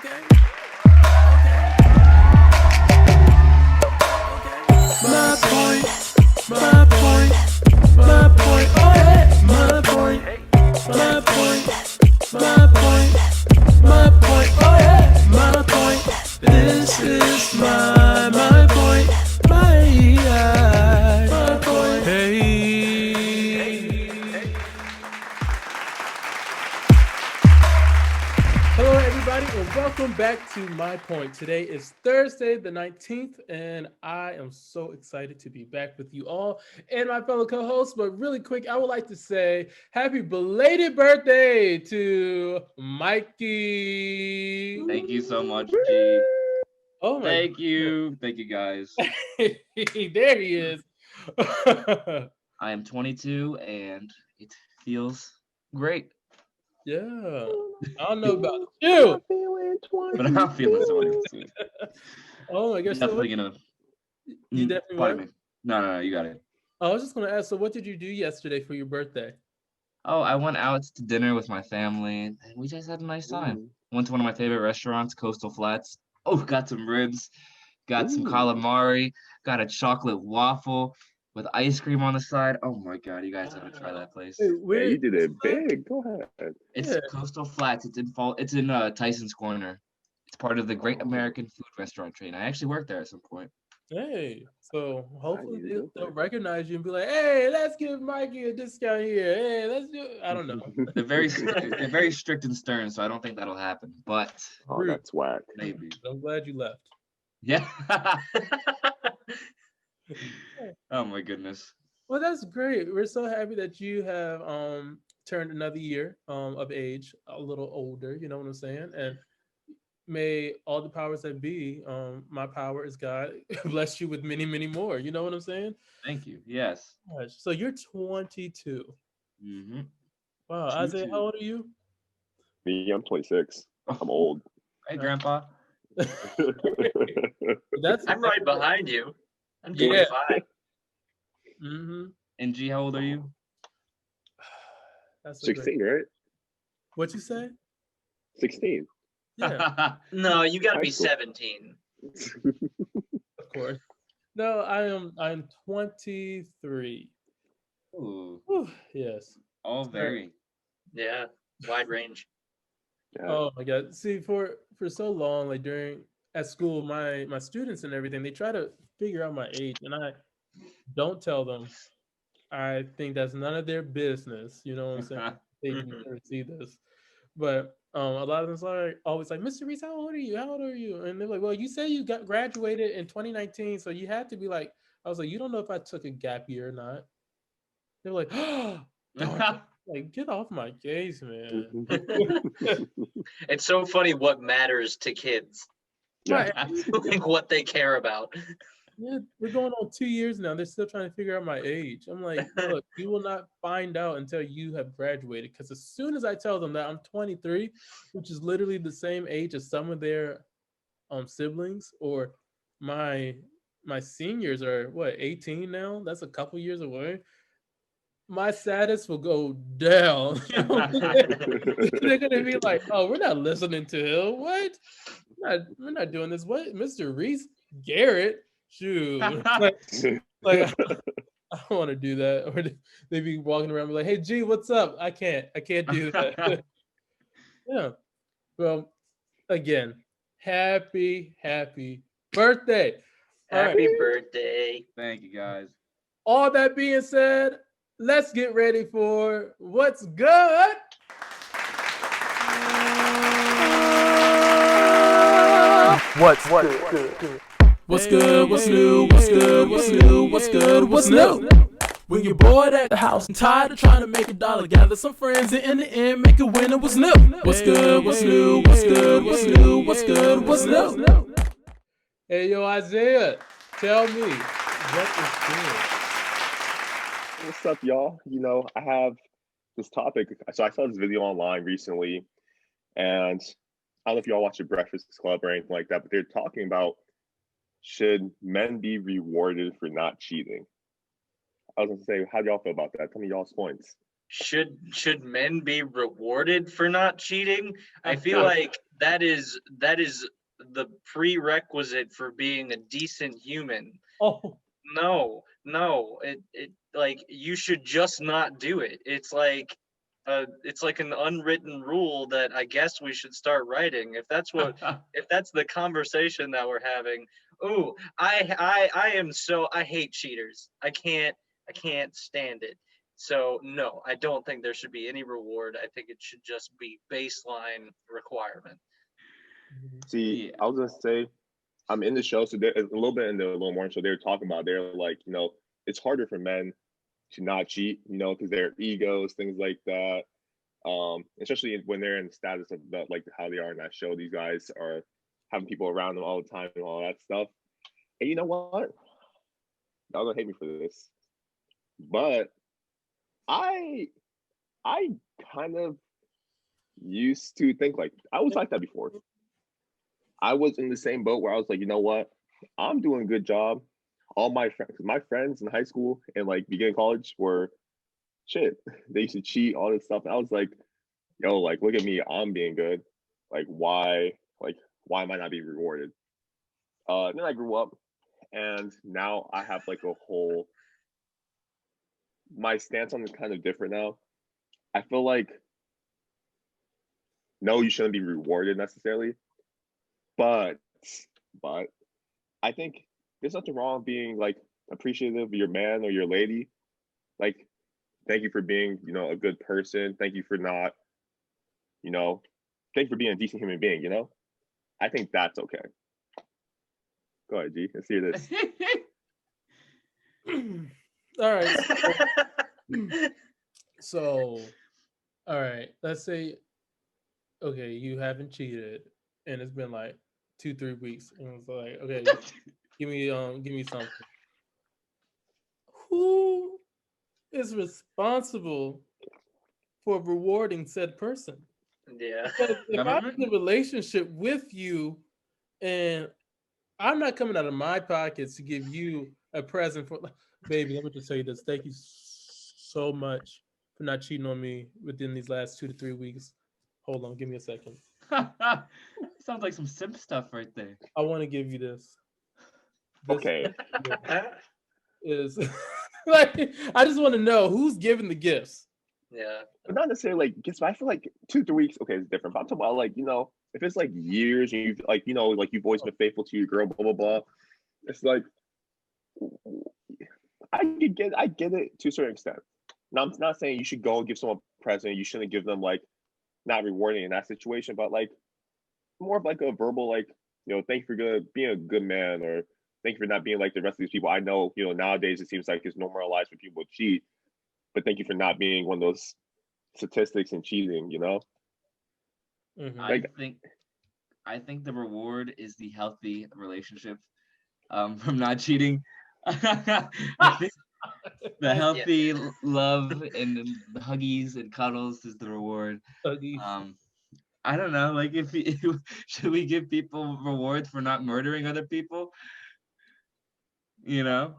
Okay. Okay. My point. My point. My point. Oh yeah. My point. My point. My point. My point. Oh yeah. My point. This is my point. My point. Hey. Hello, everybody, and welcome back to My Point. Today is Thursday, the 19th, and I am so excited to be back with you all and my fellow co hosts. But really quick, I would like to say happy belated birthday to Mikey. Thank you so much, G. Oh my Thank you. Thank you, guys. God. There he is. I am 22 and it feels great. Yeah. I don't know about you. But I'm feeling 22. Oh my gosh. So Definitely gonna. you definitely Pardon what? me. No, you got it. I was just gonna ask, so what did you do yesterday for your birthday? Oh, I went out to dinner with my family and we just had a nice time. Went to one of my favorite restaurants, Coastal Flats. Oh, got some ribs, got some calamari, got a chocolate waffle with ice cream on the side. Oh my God, you guys have to try that place. Hey, Yeah, you did what's it the name? big. Go ahead. It's Yeah. Coastal Flats. It's in Tyson's Corner. It's part of the Great American Food Restaurant chain. I actually worked there at some point. Hey. So hopefully need to they'll, go they'll there. recognize you and be like, hey, let's give Mikey a discount here. Hey, let's do I don't know. They're very strict and stern, so I don't think that'll happen. But Oh, Rude. that's whack. maybe. I'm glad you left. Yeah. Oh my goodness. Well, that's great. We're so happy that you have turned another year of age, a little older, you know what I'm saying? And may all the powers that be, my power is God, bless you with many, many more. You know what I'm saying? Thank you. Yes. Gosh, so you're 22. Mm-hmm. Wow, Two Isaiah, how two. old are you? Me, I'm 26. I'm old. Hey, Grandpa. That's I'm right behind you. I'm Yeah. 25. Mm-hmm. And G, how old are you? That's a great. 16, right? What you say? 16. Yeah, No, you got to High be school. 17. of course. No, I'm 23. Ooh, Whew, yes. all So- very. Yeah, wide range. Yeah. Oh my God. See, for so long, like during at school, my students and everything, they try to figure out my age, and I don't tell them. I think that's none of their business. You know what I'm saying? They can never see this. But a lot of them are always like, Mr. Reese, how old are you? How old are you? And they're like, well, you say you got graduated in 2019, so you had to be like, I was like, you don't know if I took a gap year or not. They're like, oh, darn it. Like, get off my case, man. It's so funny what matters to kids, Yeah. like what they care about. Yeah, we're going on 2 years now. They're still trying to figure out my age. I'm like, look, you will not find out until you have graduated. Because as soon as I tell them that I'm 23, which is literally the same age as some of their siblings, or my my seniors are what 18 now. That's a couple years away. My status will go down. You know what I'm saying? They're gonna be like, "Oh, we're not listening to him. What? We're not doing this. What, Mr. Reese Garrett? Shoot, like I don't want to do that." Or they be walking around and be like, "Hey, G, what's up? I can't do that." Yeah. Well, again, happy birthday. All right. Happy birthday. Thank you, guys. All that being said, let's get ready for what's good. What's good? What's good? What's new? What's good? What's new? What's good? What's new? When you're bored at the house and tired of trying to make a dollar, gather some friends and in the end make a winner. What's new? What's good? What's new? What's good? What's new? What's good? What's new? Hey, yo, Isaiah, tell me what is good. What's up, y'all? I have this topic. So I saw this video online recently, and I don't know if y'all watch the Breakfast Club or anything like that, but they're talking about should men be rewarded for not cheating? I was going to say, how do y'all feel about that? Tell me y'all's points. Should men be rewarded for not cheating? I feel like that is the prerequisite for being a decent human. Oh, No, it like you should just not do it. It's like an unwritten rule that I guess we should start writing. If that's the conversation that we're having. Oh, I hate cheaters. I can't stand it. So no, I don't think there should be any reward. I think it should just be baseline requirement. See, Yeah. I was gonna say, I'm in the show, so a little bit in the little morning show, they were talking about they're like, it's harder for men to not cheat, because their egos, things like that. Especially when they're in the status of like how they are in that show. These guys are having people around them all the time and all that stuff. And you know what? Y'all gonna hate me for this, but I kind of used to think like I was like that before. I was in the same boat where I was like, you know what? I'm doing a good job. All my friends in high school and like beginning college were shit. They used to cheat, all this stuff. And I was like, yo, like look at me, I'm being good. Like why am I not being rewarded? Then I grew up and now I have like my stance on it is kind of different now. I feel like no, you shouldn't be rewarded necessarily. But I think there's nothing wrong being like appreciative of your man or your lady. Like, thank you for being, a good person. Thank you for not, thank you for being a decent human being, I think that's okay. Go ahead, G. Let's hear this. all right. So, all right. Let's say, okay, you haven't cheated, and it's been like 2-3 weeks, and it's like, okay, give me something. Who is responsible for rewarding said person? Yeah. Because if I'm Government? in a relationship with you, and I'm not coming out of my pockets to give you a present for, baby, let me just tell you this. Thank you so much for not cheating on me within these last 2 to 3 weeks. Hold on, give me a second. Sounds like some simp stuff right there. I want to give you this. Okay. Is like, I just want to know who's giving the gifts. Yeah. But not necessarily like gifts, but I feel like 2-3 weeks, okay, it's different. But I'm talking about like, if it's like years and you've like, like you've always been faithful to your girl, blah, blah, blah. It's like I get it to a certain extent. Now I'm not saying you should go and give someone a present. You shouldn't give them like not rewarding in that situation, but like more of like a verbal like, thank you for being a good man, or thank you for not being like the rest of these people. I know, nowadays it seems like it's normalized for people to cheat, but thank you for not being one of those statistics and cheating, Mhm. I think the reward is the healthy relationship from not cheating. I think the healthy love and the huggies and cuddles is the reward. I don't know, like if should we give people rewards for not murdering other people? Yeah,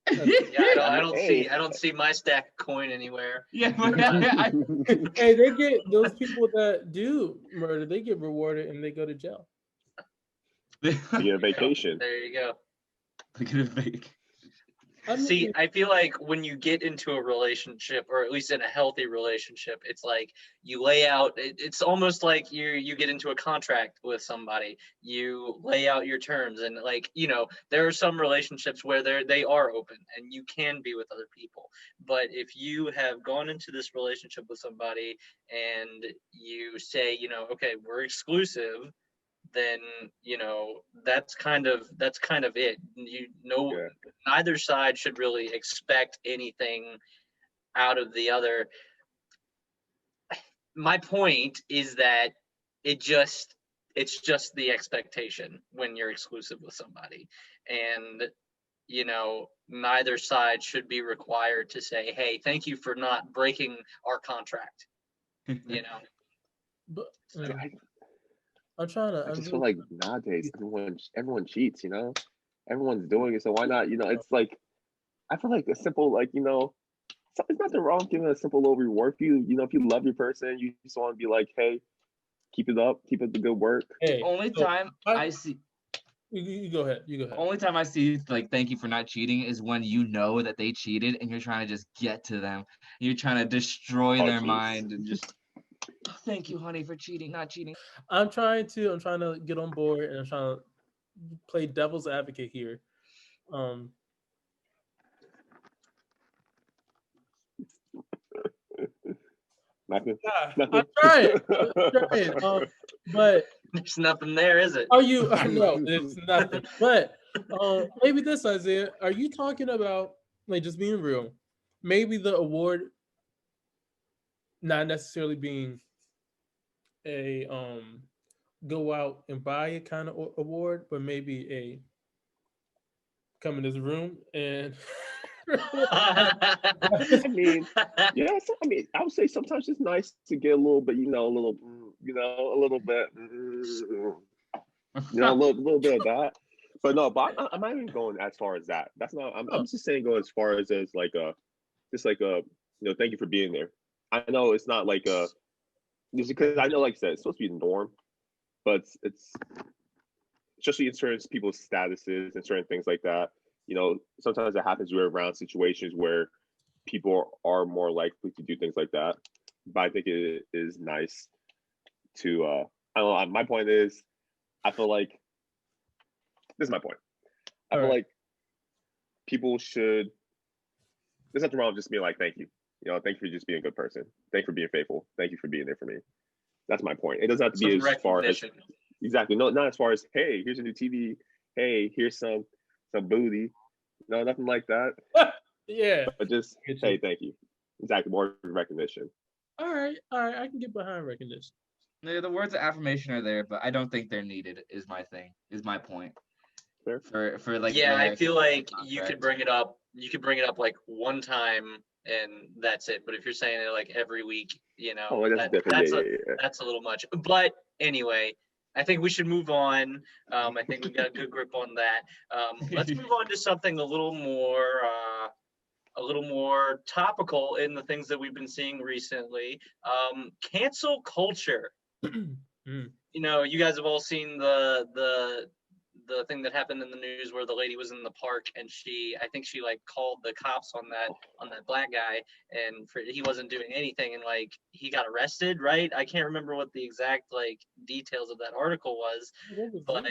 I don't see my stack of coin anywhere. Yeah, Hey, they get those people that do murder, they get rewarded and they go to jail. You get a vacation. There you go. Look at it fake. See, I feel like when you get into a relationship, or at least in a healthy relationship, it's like you lay out, it's almost like you get into a contract with somebody. You lay out your terms, and like, there are some relationships where they are open and you can be with other people. But if you have gone into this relationship with somebody and you say, okay, we're exclusive, then that's kind of it. Yeah. Neither side should really expect anything out of the other. My point is that it's just the expectation when you're exclusive with somebody, and neither side should be required to say, hey, thank you for not breaking our contract. But I I'm trying to. I just feel like nowadays everyone cheats, everyone's doing it. So why not? It's like I feel like a simple like it's nothing wrong giving a simple little reward. If you if you love your person, you just want to be like, hey, Keep it up. Keep up the good work. Hey, Only so time I see you go ahead. You go ahead. only time I see like thank you for not cheating is when you know that they cheated and you're trying to just get to them. You're trying to destroy Oh, their jeez. mind and just "Oh, thank you, honey, for cheating, not cheating." I'm trying to get on board, and I'm trying to play devil's advocate here. Um, Nothing. yeah, Nothing. I'm trying. I'm trying. But There's nothing there, is it? are you? No, it's nothing. But maybe this, Isaiah. Are you talking about, like, just being real? Maybe the award not necessarily being a go out and buy it kind of award, but maybe a come in this room and I mean, yeah. So, I mean, I would say sometimes it's nice to get a little bit, a little bit, a little bit of that. But no, I'm not even going as far as that. That's not. I'm just saying go as far as like just like thank you for being there. I know it's not like just because I know, like I said, it's supposed to be the norm, but it's especially in certain people's statuses and certain things like that. Sometimes it happens around situations where people are more likely to do things like that. But I think it is nice to I don't know. My point is, I feel like this is my point. I feel like people should. There's nothing wrong with just being like, thank you. Thank you for just being a good person. Thank you for being faithful. Thank you for being there for me. That's my point. It doesn't have to be as far as exactly. No, not as far as, hey, here's a new TV. Hey, here's some booty. No, nothing like that. Yeah. But just say thank you. Exactly. More recognition. All right. I can get behind recognition. Yeah, the words of affirmation are there, but I don't think they're needed. Is my point. Fair. For like. Yeah, I feel like you could bring it up. You could bring it up like one time, and that's it. But if you're saying it like every week, that's a little much. But anyway, I think we should move on. I think we got a good grip on that. Let's move on to something a little more topical in the things that we've been seeing recently. Cancel culture. You guys have all seen the thing that happened in the news where the lady was in the park and I think she like called the cops on that black guy, and he wasn't doing anything, and like he got arrested, right? I can't remember what the exact like details of that article was, but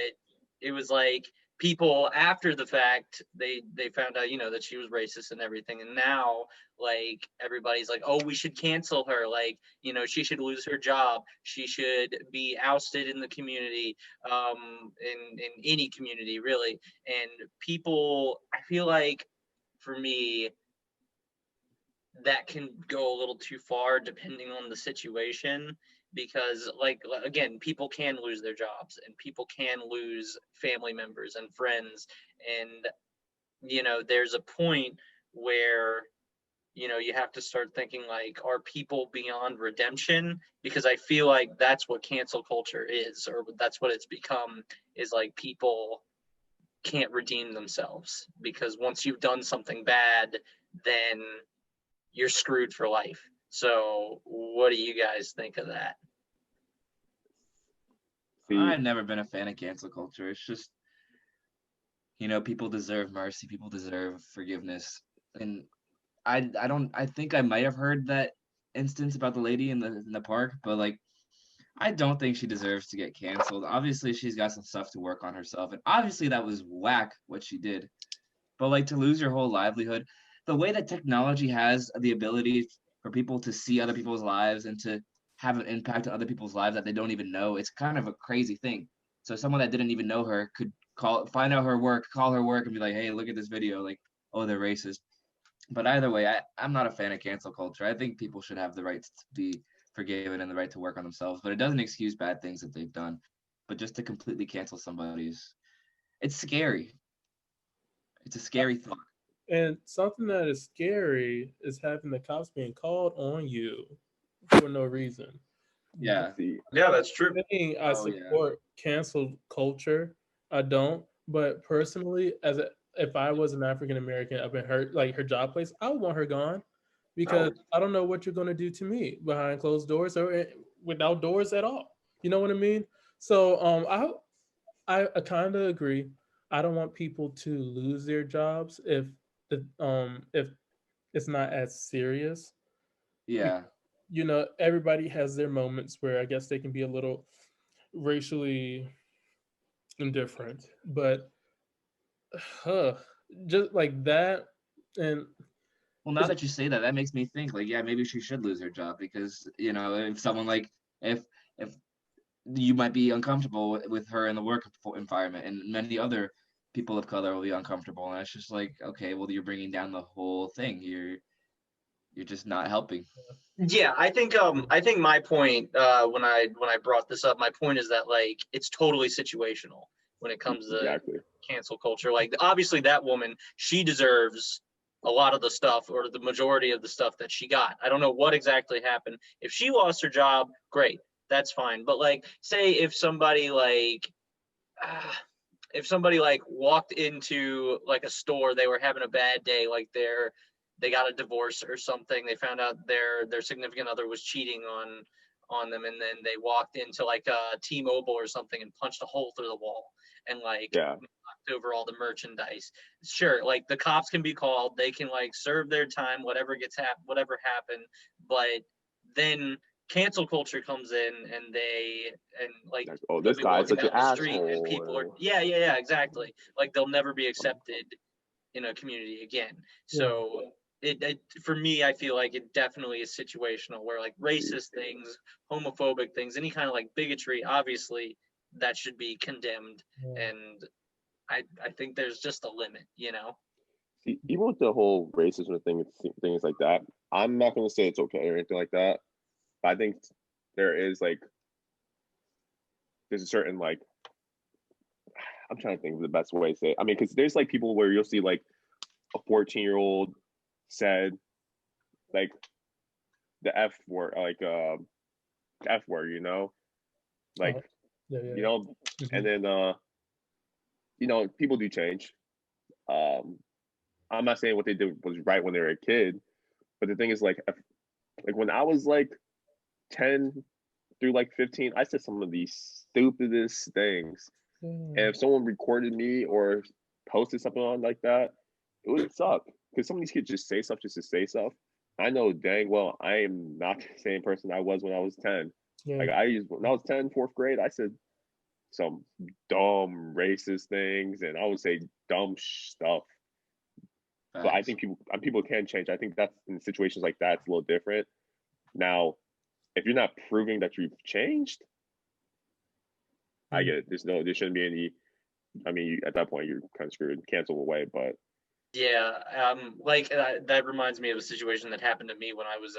it was like people after the fact they found out that she was racist and everything, and now like everybody's like, oh, we should cancel her, like she should lose her job, she should be ousted in the community, in any community really. And people, I feel like for me that can go a little too far depending on the situation, because like again, people can lose their jobs and people can lose family members and friends, and there's a point where you have to start thinking like, are people beyond redemption? Because I feel like that's what cancel culture is, or that's what it's become, is like people can't redeem themselves, because once you've done something bad, then you're screwed for life. So what do you guys think of that? I've never been a fan of cancel culture. It's just, people deserve mercy. People deserve forgiveness. And I think I might have heard that instance about the lady in the park, but like, I don't think she deserves to get canceled. Obviously, she's got some stuff to work on herself. And obviously that was whack what she did. But like, to lose your whole livelihood, the way that technology has the ability for people to see other people's lives and to have an impact on other people's lives that they don't even know, it's kind of a crazy thing. So someone that didn't even know her could find out her work, call her work and be like, hey, look at this video. Like, oh, they're racist. But either way, I'm not a fan of cancel culture. I think people should have the right to be forgiven and the right to work on themselves, but it doesn't excuse bad things that they've done. But just to completely cancel somebody it's scary. It's a scary thought. And something that is scary is having the cops being called on you for no reason. Yeah. Yeah, that's true. I support cancel culture. I don't. But personally, if I was an African American up in her job place, I would want her gone, because I don't know what you're going to do to me behind closed doors or without doors at all. You know what I mean? So I kind of agree. I don't want people to lose their jobs if it's not as serious. Be- Yeah. You know, everybody has their moments where I guess they can be a little racially indifferent, but huh, just like that, and Well, now it's that you say that, that makes me think like, yeah, maybe she should lose her job because, you know, if someone like if you might be uncomfortable with her in the work environment, and many other people of color will be uncomfortable, and it's just like, okay, well, you're bringing down the whole thing. You're just not helping. Yeah, I think my point when I brought this up, my point is that like it's totally situational when it comes to Exactly. cancel culture. Like obviously that woman, she deserves a lot of the stuff or the majority of the stuff that she got. I don't know what exactly happened. If she lost her job, great. That's fine. But like say if somebody like walked into like a store, they were having a bad day, like they got a divorce or something, they found out their significant other was cheating on them, and then they walked into like a T-Mobile or something and punched a hole through the wall and like Yeah. knocked over all the merchandise. Sure, like the cops can be called, they can like serve their time, whatever happened, but then cancel culture comes in and like Like, oh, they'll this be guy's walking such down an the street and people are asshole. yeah, exactly, like they'll never be accepted in a community again. yeah, So it for me, I feel like it definitely is situational where like racist things, homophobic things, any kind of like bigotry, obviously that should be condemned. yeah. And I think there's just a limit, you know? See, even with the whole racism thing, things like that, I'm not gonna say it's okay or anything like that. But I think there is like there's a certain like I'm trying to think of the best way to say it. I mean, because there's like people where you'll see like a 14-year-old said like the F word, like F word, like Uh, yeah, you yeah. know, Mhm. and then people do change. Um, I'm not saying what they did was right when they were a kid, but the thing is like when I was like 10 through like 15, I said some of these stupidest things. And Yeah. if someone recorded me or posted something on like that, it would suck because some of these kids just say stuff just to say stuff. I know dang well I am not the same person I was when I was 10. Yeah. Like when I was 10, fourth grade, I said some dumb racist things and I would say dumb stuff. But I Facts. think people can change. I think that's in situations like that, it's a little different. Now, if you're not proving that you've changed, I Mm. get it. There shouldn't be any. I mean, at that point, you're kind of screwed, cancel away. But Yeah, like that reminds me of a situation that happened to me when I was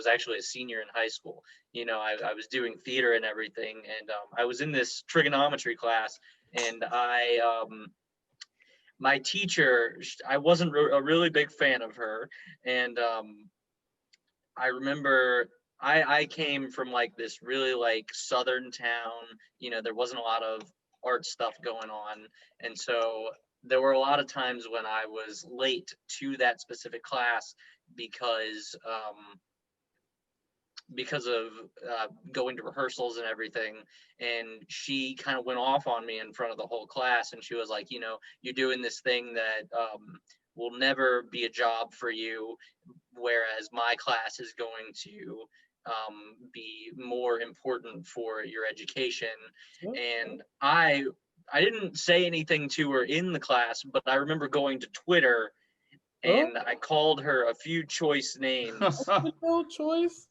actually a senior in high school. You know, I was doing theater and everything, and I was in this trigonometry class, and my teacher, I wasn't a really big fan of her, and I remember I came from like this really like southern town. You know, there wasn't a lot of art stuff going on, and so there were a lot of times when I was late to that specific class because because of going to rehearsals and everything. And she kind of went off on me in front of the whole class, and she was like, you know, you're doing this thing that will never be a job for you, whereas my class is going to be more important for your education. Oh, And I didn't say anything to her in the class, but I remember going to Twitter oh, and I called her a few choice names. no choice.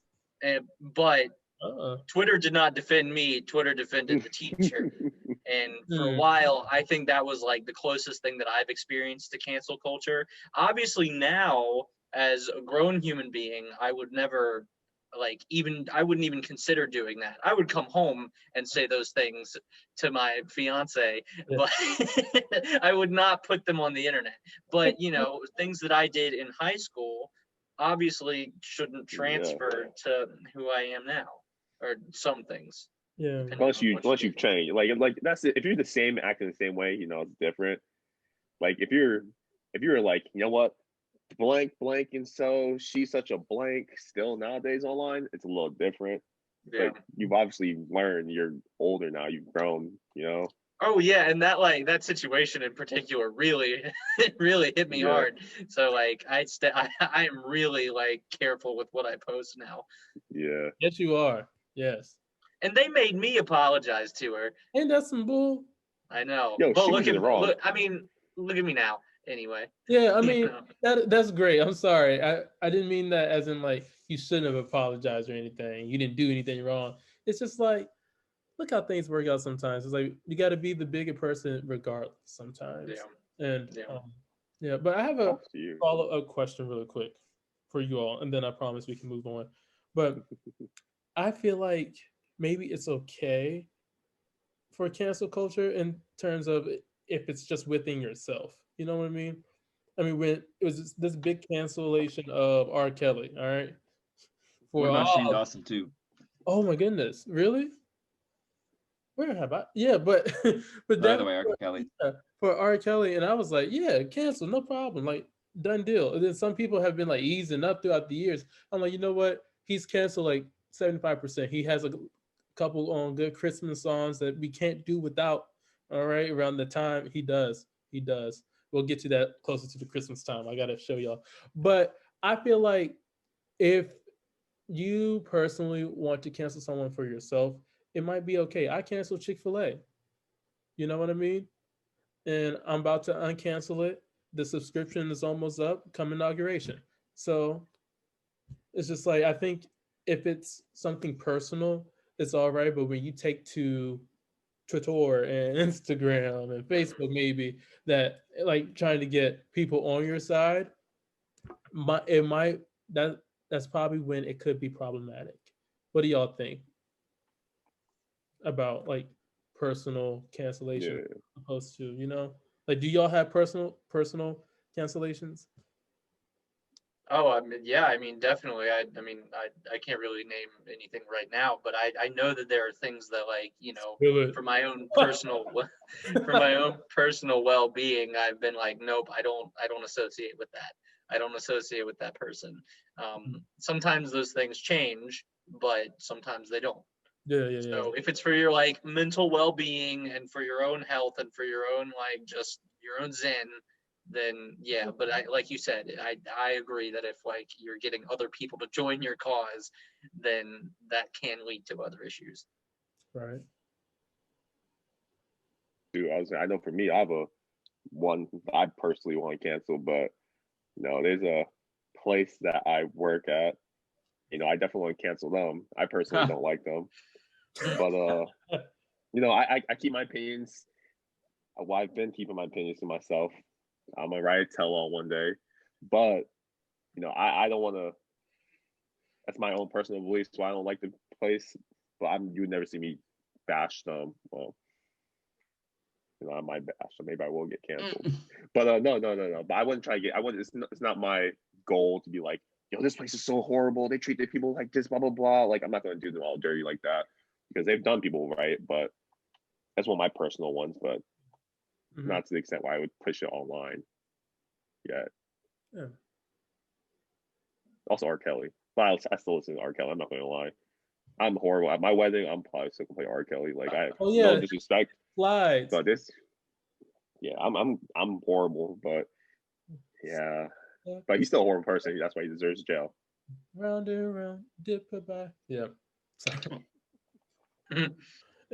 But Uh. Twitter did not defend me. Twitter defended the teacher. And for a Hmm. while, I think that was like the closest thing that I've experienced to cancel culture. Obviously, now as a grown human being, I would never I wouldn't even consider doing that. I would come home and say those things to my fiance, Yeah. but I would not put them on the internet. But you know, things that I did in high school obviously shouldn't yeah, transfer to who I am now, or some things, Yeah. depending on what you unless did. you've changed, like that's it. If you're the same, acting the same way, it's different. Like if you're like, you know what, blank blank, and so she's such a blank. Still nowadays online, it's a little different. Yeah. But you've obviously learned. You're older now. You've grown. You know. Oh yeah, and that situation in particular really it really hit me Yeah. hard. So like I am really like careful with what I post now. Yeah. Yes, you are. Yes. And they made me apologize to her. Ain't that some bull? I know. Yo, But she was in the wrong. look at me now. Anyway. Yeah, I You mean know. that's great. I'm sorry. I didn't mean that as in like you shouldn't have apologized or anything. You didn't do anything wrong. It's just like look how things work out sometimes. It's like you got to be the bigger person regardless sometimes. Yeah. And Yeah. yeah, but I have a Props to you. follow-up question really quick for you all, and then I promise we can move on. But I feel like maybe it's okay for cancel culture in terms of if it's just within yourself. You know what I mean? I mean, when it was this big cancellation of R. Kelly, all right? What For about Shane all, Dawson too? oh my goodness, really? Where have I? Yeah, but but By that the way, R. Kelly. for R. Kelly, and I was like, yeah, cancel, no problem, like done deal. And then some people have been like easing up throughout the years. I'm like, you know what? He's canceled like 75%. He has a couple on good Christmas songs that we can't do without. All right, around the time he does. We'll get to that closer to the Christmas time. I gotta show y'all. But I feel like if you personally want to cancel someone for yourself, it might be okay. I canceled Chick-fil-A. You know what I mean? And I'm about to uncancel it. The subscription is almost up come inauguration. So it's just like I think if it's something personal, it's all right. But when you take to Twitter and Instagram and Facebook, maybe that like trying to get people on your side, it might that's probably when it could be problematic. What do y'all think about like personal cancellation Yeah. opposed to like do y'all have personal cancellations? Oh, I mean, yeah, I mean, definitely. I can't really name anything right now, but I know that there are things that like, Feel it. for my own personal for my own personal well-being, I've been like, nope, I don't associate with that. I don't associate with that person. Sometimes those things change, but sometimes they don't. Yeah. So if it's for your like mental well-being and for your own health and for your own like just your own zen, then yeah. But I like you said, I agree that if like you're getting other people to join your cause, then that can lead to other issues. Right. Dude, I know for me, I have one I personally want to cancel, but there's a place that I work at. I definitely want to cancel them. I personally don't like them. But I keep my opinions. Well, I've been keeping my opinions to myself. I'm gonna write a tell-all one day, but I don't want to. That's my own personal beliefs, so I don't like the place. But you would never see me bash them. Well, I might bash, so maybe I will get canceled. But no. But I wouldn't try to get. I wouldn't. It's not my goal to be like, this place is so horrible. They treat their people like this, blah blah blah. Like I'm not gonna do them all dirty like that because they've done people right. But that's one of my personal ones. But not to the extent where I would push it online yet. Yeah. Also R. Kelly. But I still listen to R. Kelly. I'm not gonna lie. I'm horrible. At my wedding, I'm probably still gonna play R. Kelly. Like I have no disrespect. Slides. But I'm horrible, but yeah. But he's still a horrible person. That's why he deserves jail. Round and round, dip it back. Yeah.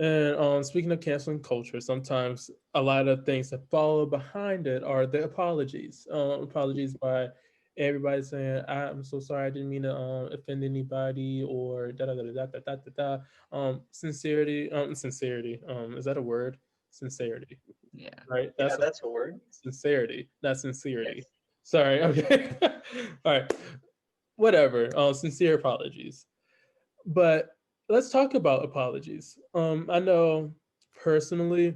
And speaking of canceling culture, sometimes a lot of things that follow behind it are the apologies. Apologies by everybody saying, "I'm so sorry, I didn't mean to offend anybody," or da da da da da da da da. Sincerity. Sincerity. Is that a word? Sincerity. Yeah. Right. That's a word. Sincerity, not sincerity. Yes. Sorry. Okay. All right. Whatever. Sincere apologies. But let's talk about apologies. I know personally,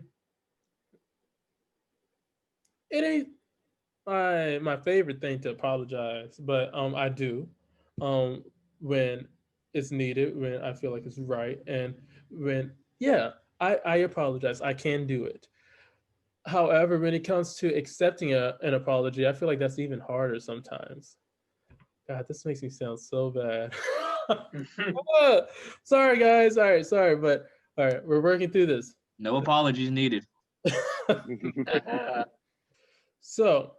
it ain't my favorite thing to apologize, but I do when it's needed, when I feel like it's right, and when I apologize. I can do it. However, when it comes to accepting an apology, I feel like that's even harder sometimes. God, this makes me sound so bad. Ah, sorry, guys. All right, sorry, but all right, we're working through this. No apologies needed. So,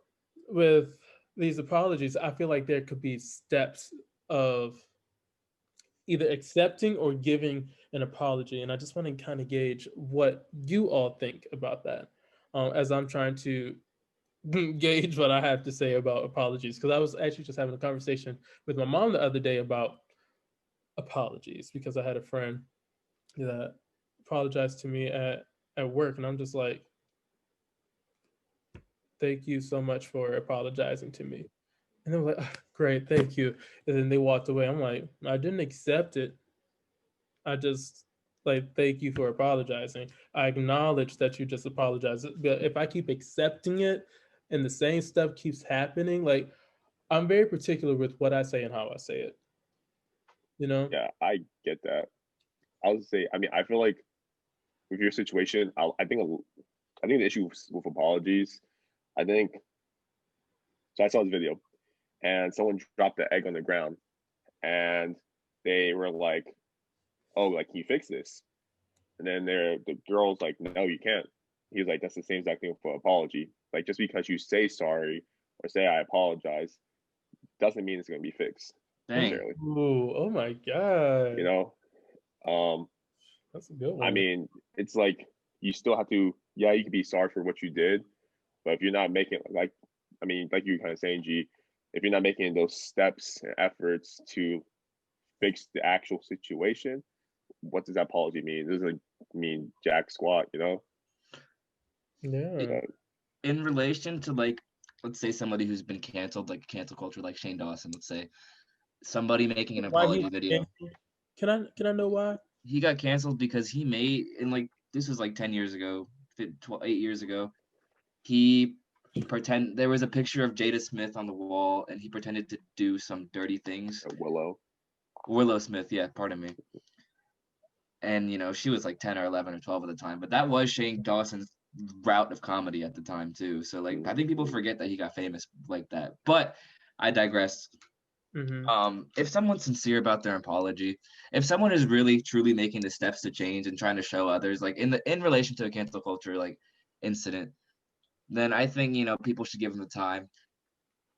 with these apologies, I feel like there could be steps of either accepting or giving an apology. And I just want to kind of gauge what you all think about that, as I'm trying to gauge what I have to say about apologies. Because I was actually just having a conversation with my mom the other day about apologies, because I had a friend that apologized to me at work. And I'm just like, thank you so much for apologizing to me. And they were like, "Ah, great, thank you." And then they walked away. I'm like, I didn't accept it. I just like, thank you for apologizing. I acknowledge that you just apologized. But if I keep accepting it and the same stuff keeps happening, like, I'm very particular with what I say and how I say it. You know? Yeah, I get that. I would say, I mean, I feel like with your situation, I think the issue with apologies, I think. So I saw this video, and someone dropped the egg on the ground, and they were like, "Oh, like, can you fix this?" And then the girl's like, "No, you can't." He was like, "That's the same exact thing for apology. Like, just because you say sorry or say I apologize doesn't mean it's gonna be fixed Dang. necessarily. Ooh, oh my God. You know, That's a good I one. mean, it's like you still have to. Yeah, you can be sorry for what you did, but if you're not making like, I mean, like you were kind of saying, G, if you're not making those steps and efforts to fix the actual situation, what does that apology mean? It doesn't mean jack squat, you know? Yeah. But In relation to like, let's say somebody who's been canceled, like cancel culture, like Shane Dawson, let's say somebody making an Why he apology video. can I know why? He got canceled because he made, in like, this was like 10 years ago, 8 years ago. He there was a picture of Jada Smith on the wall, and he pretended to do some dirty things. Willow Smith, yeah, pardon me. And you know, she was like 10 or 11 or 12 at the time, but that was Shane Dawson's route of comedy at the time too. So like, I think people forget that he got famous like that. But I digress. If someone's sincere about their apology, if someone is really truly making the steps to change and trying to show others, like in relation to a cancel culture like incident, then I think, you know, people should give them the time.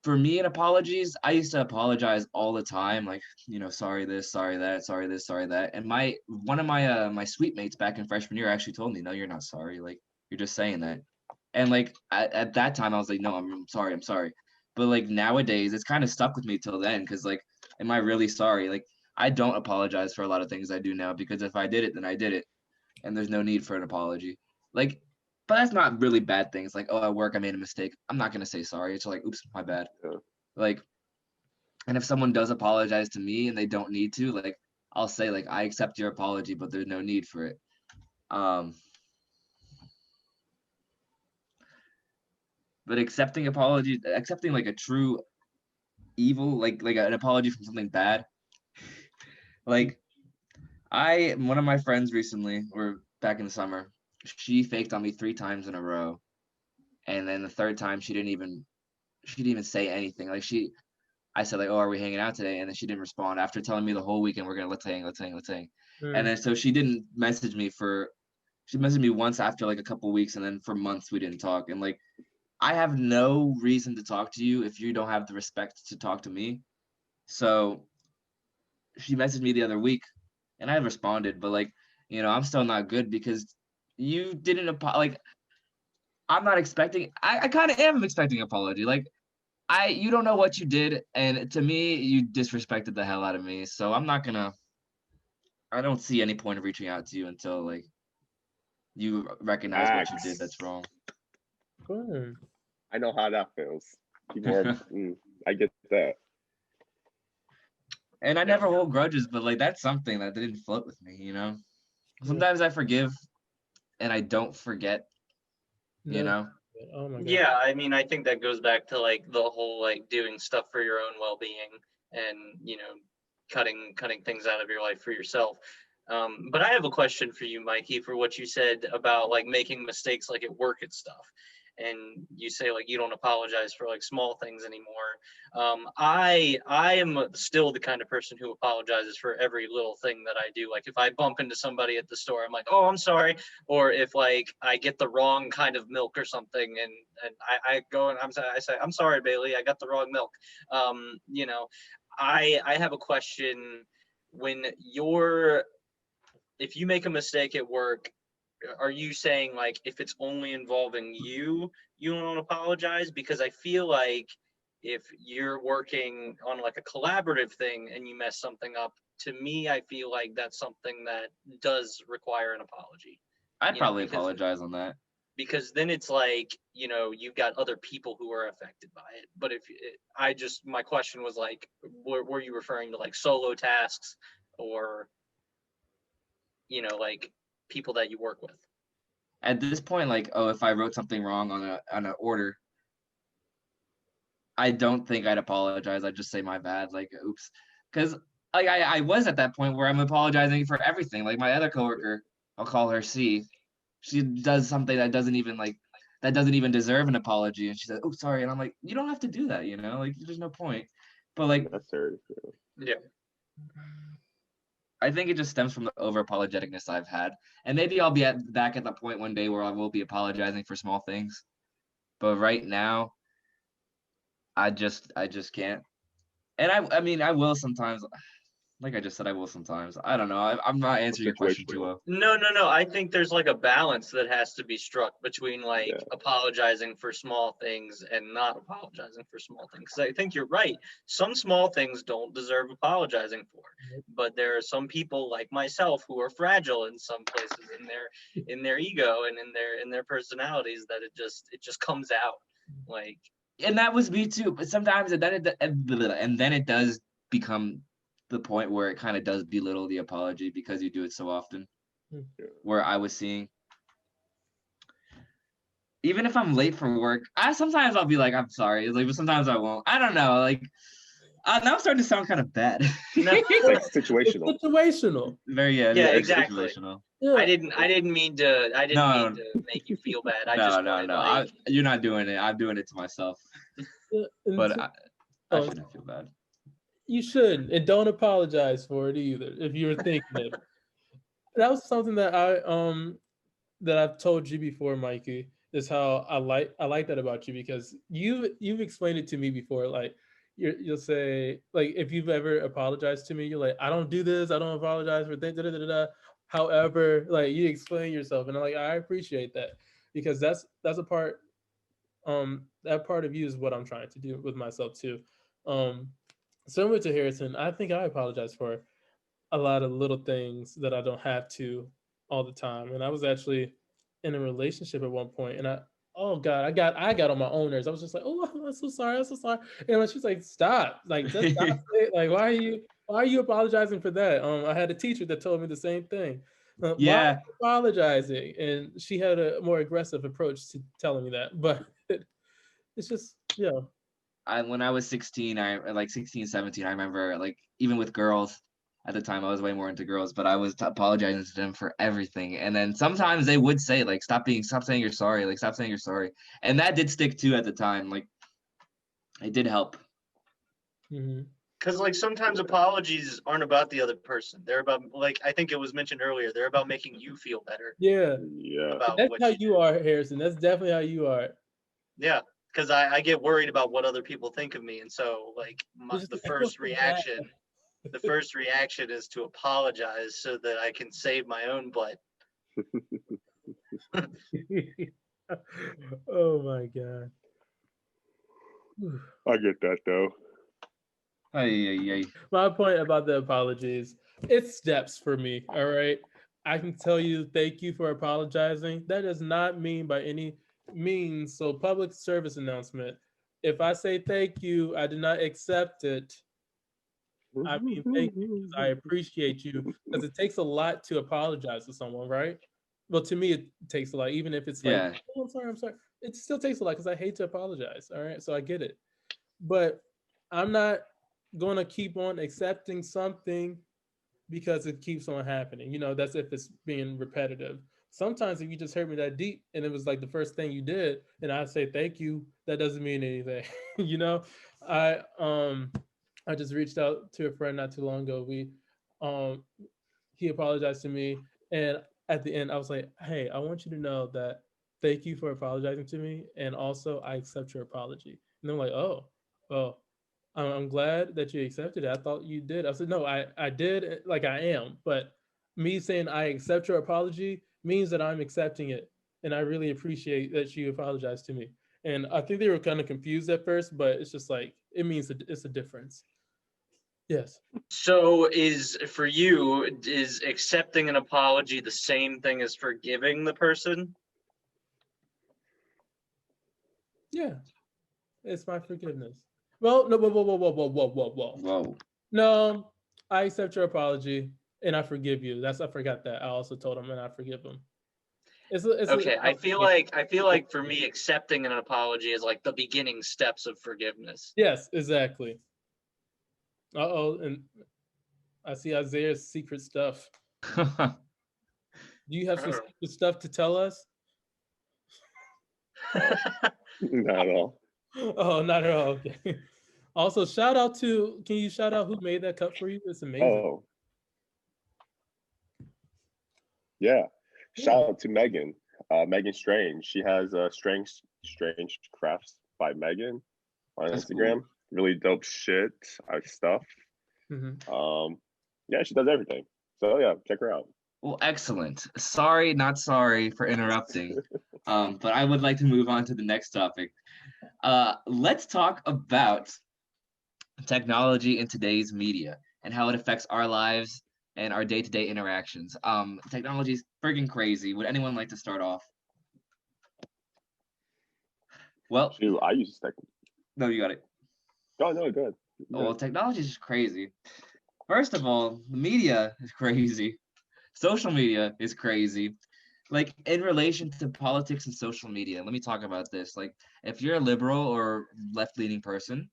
For me, in apologies, I used to apologize all the time, like, you know, sorry this, sorry that, sorry this, sorry that. And one of my suite mates back in freshman year actually told me, no, you're not sorry, like, you're just saying that. And like at that time I was like, no, I'm sorry, I'm sorry. But like nowadays it's kind of stuck with me till then, because like, am I really sorry? Like, I don't apologize for a lot of things I do now, because if I did it, then I did it, and there's no need for an apology. Like, but that's not really bad things. Like, oh, at work I made a mistake. I'm not gonna say sorry. It's like, oops, my bad. Yeah. Like, and if someone does apologize to me and they don't need to, like, I'll say like, I accept your apology, but there's no need for it. But accepting like a true evil, like an apology from something bad. Like, one of my friends recently, or back in the summer, she faked on me 3 times in a row, and then the third time she didn't even say anything. Like, I said like, oh, are we hanging out today? And then she didn't respond after telling me the whole weekend we're gonna let's hang. And then so she didn't message me she messaged me once after like a couple weeks, and then for months we didn't talk. And like, I have no reason to talk to you if you don't have the respect to talk to me. So she messaged me the other week, and I responded, but like, you know, I'm still not good because you didn't like, I'm not expecting. I kind of am expecting an apology. Like, you don't know what you did, and to me, you disrespected the hell out of me. So I'm not gonna. I don't see any point of reaching out to you until like you recognize what you did that's wrong. I know how that feels. People are, I get that. And I never hold grudges, but like, that's something that didn't float with me, you know? Sometimes I forgive and I don't forget, you know? Oh my God. Yeah, I mean, I think that goes back to like the whole like doing stuff for your own well-being and, you know, cutting things out of your life for yourself. But I have a question for you, Mikey, for what you said about like making mistakes like at work and stuff. and you say like you don't apologize for like small things anymore. I am still the kind of person who apologizes for every little thing that I do. Like if I bump into somebody at the store, I'm like, oh, I'm sorry. Or if like I get the wrong kind of milk or something, and I go and I say, I'm sorry, Bailey, I got the wrong milk. You know, I have a question. When if you make a mistake at work, are you saying like if it's only involving you, you don't apologize? Because I feel like if you're working on like a collaborative thing and you mess something up, to me, I feel like that's something that does require an apology. I'd probably apologize on that. Because then it's like, you know, you've got other people who are affected by it. But if my question was like, were you referring to like solo tasks or, you know, like people that you work with? At this point, like, oh, if I wrote something wrong on an order, I don't think I'd apologize. I'd just say my bad, like, oops. Because like I was at that point where I'm apologizing for everything. Like my other coworker, I'll call her C. She does something that doesn't even deserve an apology, and she said, "Oh, sorry," and I'm like, "You don't have to do that, you know. Like, there's no point." But like, That's serious. Yeah. I think it just stems from the over apologeticness I've had, and maybe I'll be back at the point one day where I will be apologizing for small things. But right now, I just can't. And I mean, I will sometimes. Like I just said, I will sometimes. I don't know. I'm not answering your question too well. No. I think there's like a balance that has to be struck between like apologizing for small things and not apologizing for small things. Because I think you're right. Some small things don't deserve apologizing for, but there are some people like myself who are fragile in some places in their ego and in their personalities that it just comes out like. And that was me too. But sometimes and then it does become the point where it kind of does belittle the apology because you do it so often. Where I was seeing, even if I'm late for work, sometimes I'll be like, I'm sorry, like, but sometimes I won't. I don't know, like now I'm starting to sound kind of bad. Like situational. Situational. Very Exactly. situational. Yeah. I didn't mean to make you feel bad. No. You're not doing it. I'm doing it to myself. But I shouldn't feel bad. You shouldn't, and don't apologize for it either if you were thinking it. That was something that I've told you before, Mikey, is how I like that about you, because you've explained it to me before. Like you'll say, like, if you've ever apologized to me, you're like, I don't do this, I don't apologize for things. However, like, you explain yourself, and I'm like, I appreciate that, because that's a part. That part of you is what I'm trying to do with myself too. Similar to Harrison, I think I apologize for a lot of little things that I don't have to all the time. And I was actually in a relationship at one point, and I got on my own nerves. I was just like, oh, I'm so sorry, And she's like, stop, like, just stop it. Like, why are you apologizing for that? I had a teacher that told me the same thing. Why are you apologizing? And she had a more aggressive approach to telling me that, but it's just, when I was 16, 17, I remember, like, even with girls at the time, I was way more into girls, but I was apologizing to them for everything. And then sometimes they would say, like, stop saying you're sorry, like, stop saying you're sorry. And that did stick too at the time. Like, it did help. Because like sometimes apologies aren't about the other person. They're about, like, I think it was mentioned earlier, they're about making you feel better. Yeah. That's how you are, Harrison. That's definitely how you are. Yeah. Because I get worried about what other people think of me. And so, like, the first reaction is to apologize so that I can save my own butt. Oh, my God. I get that, though. My point about the apologies, it's steps for me, all right? I can tell you thank you for apologizing. That does not mean by any means, so public service announcement, if I say thank you, I did not accept it. I mean, thank you, I appreciate you, because it takes a lot to apologize to someone, right? Well, to me, it takes a lot, even if it's like, oh, I'm sorry. It still takes a lot, because I hate to apologize, all right? So I get it. But I'm not going to keep on accepting something because it keeps on happening. You know, that's if it's being repetitive. sometimes if you just hurt me that deep and it was like the first thing you did, and I say thank you, that doesn't mean anything. You know, I um I just reached out to a friend not too long ago. Um he apologized to me, and at the end I was like, hey, I want you to know that thank you for apologizing to me, and also I accept your apology. And they're like, oh, well, I'm glad that you accepted it. I thought you did. I said, no, I did, like I am, but me saying I accept your apology means that I'm accepting it. And I really appreciate that you apologized to me. And I think they were kind of confused at first, but it's just like, it means it's a difference. Yes. So is for you, is accepting an apology the same thing as forgiving the person? Yeah. It's my forgiveness. Well, no, whoa. Whoa. No, I accept your apology and I forgive you. I forgot that. I also told him and I forgive him. Okay, I feel like for me, accepting an apology is like the beginning steps of forgiveness. Yes, exactly. Uh-oh, and I see Isaiah's secret stuff. Do you have some Oh. secret stuff to tell us? Not at all. Oh, not at all. Okay. Also, can you shout out who made that cup for you? It's amazing. Oh, yeah. Shout out to Megan. Megan Strange. She has Strange Crafts by Megan on That's Instagram. cool. Really dope shit, stuff. Mhm. Yeah, she does everything. So yeah, check her out. Well, excellent. Sorry, not sorry for interrupting. But I would like to move on to the next topic. Let's talk about technology in today's media and how it affects our lives and our day-to-day interactions. Technology is freaking crazy. Would anyone like to start off? Well, Shoot, I use tech. no, you got it. Oh no, good. Oh, well, technology is just crazy. First of all, the media is crazy. Social media is crazy. Like in relation to politics and social media, let me talk about this. Like, if you're a liberal or left-leaning person,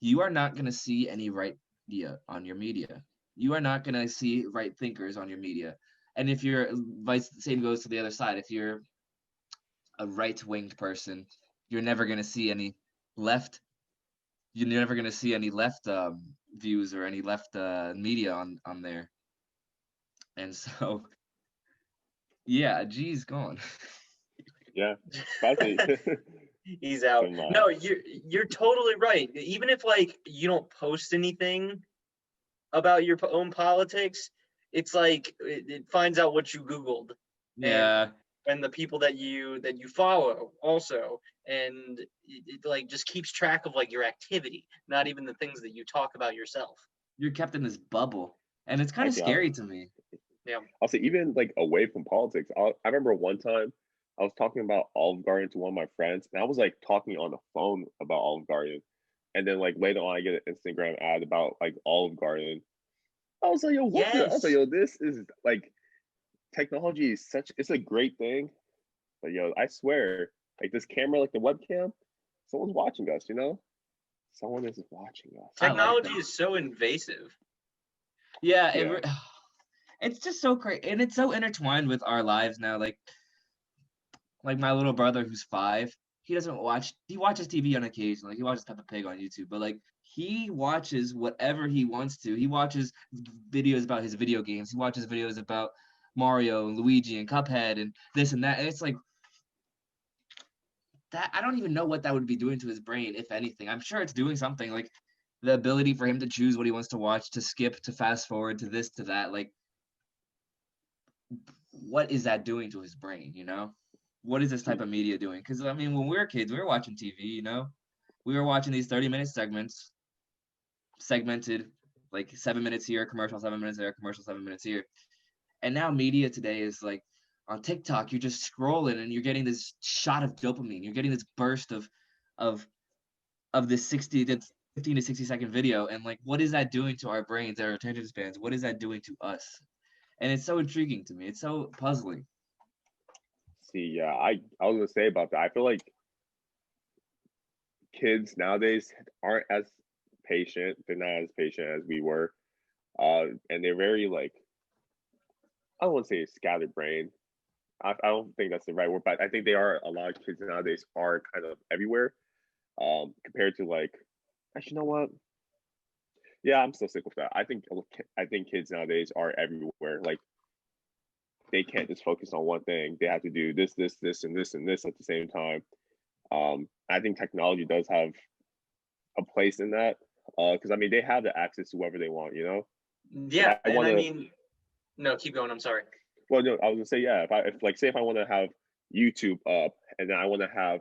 you are not going to see any right media on your media. You are not going to see right thinkers on your media. And if you're vice, same goes to the other side. If you're a right-winged person, you're never going to see any left. You're never going to see any left views or any left media on there. And so, yeah, G's gone. Yeah, Spicy. He's out. Some, No, you're totally right. Even if like you don't post anything about your own politics, it's like it finds out what you Googled Yeah, and the people that you follow also, and it like just keeps track of like your activity, not even the things that you talk about yourself. you're kept in this bubble, and it's kind of Actually, scary to me. I'll say even like away from politics. I remember one time I was talking about Olive Garden to one of my friends, and I was like talking on the phone about Olive Garden, and then like later on I get an Instagram ad about like Olive Garden. I was like, yo, what the? I was like, Yes. yo, this is like technology is it's a great thing, but yo, I swear, like this camera, like the webcam, someone's watching us. Someone is watching us. I like Technology them. is so invasive. Yeah, Yeah. it's just so crazy, and it's so intertwined with our lives now. Like my little brother who's 5, he doesn't watch. He watches TV on occasion. Like he watches Peppa Pig on YouTube, but like he watches whatever he wants to. He watches videos about his video games. He watches videos about Mario and Luigi and Cuphead and this and that. And it's like that. I don't even know what that would be doing to his brain, if anything. I'm sure it's doing something, like the ability for him to choose what he wants to watch, to skip, to fast forward, to this, to that. Like, what is that doing to his brain? What is this type of media doing? Because I mean, when we were kids, we were watching TV. We were watching these 30-minute segments, segmented, like 7 minutes here, commercial, 7 minutes there, commercial, 7 minutes here. And now media today is like on TikTok, you're just scrolling and you're getting this shot of dopamine. You're getting this burst of this 15 to 60 second video. And like, what is that doing to our brains, our attention spans? What is that doing to us? And it's so intriguing to me. It's so puzzling. See, yeah, I was gonna say about that. I feel like kids nowadays aren't as patient. They're not as patient as we were. And they're very like, I don't want to say scattered brain. I don't think that's the right word, but I think they are a lot of kids nowadays are kind of everywhere. Compared to like, actually, you know what? Yeah, I'm still sick with that. I think kids nowadays are everywhere. Like they can't just focus on one thing. They have to do this, and this, and this at the same time. I think technology does have a place in that because I mean they have the access to whoever they want, you know. Yeah, I and want I to. mean, no, keep going. I'm sorry. Well, no, I was gonna say yeah. If like say if I want to have YouTube up and then I want to have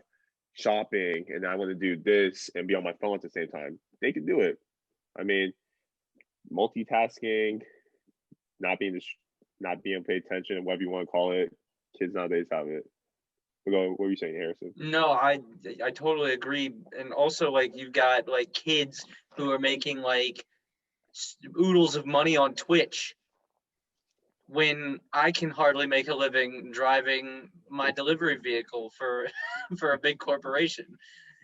shopping and I want to do this and be on my phone at the same time, they can do it. I mean, multitasking, not being not being paid attention, whatever you want to call it. Kids nowadays have it. What were you saying, Harrison? No, I totally agree. And also, like, you've got like kids who are making like oodles of money on Twitch when I can hardly make a living driving my delivery vehicle for for a big corporation,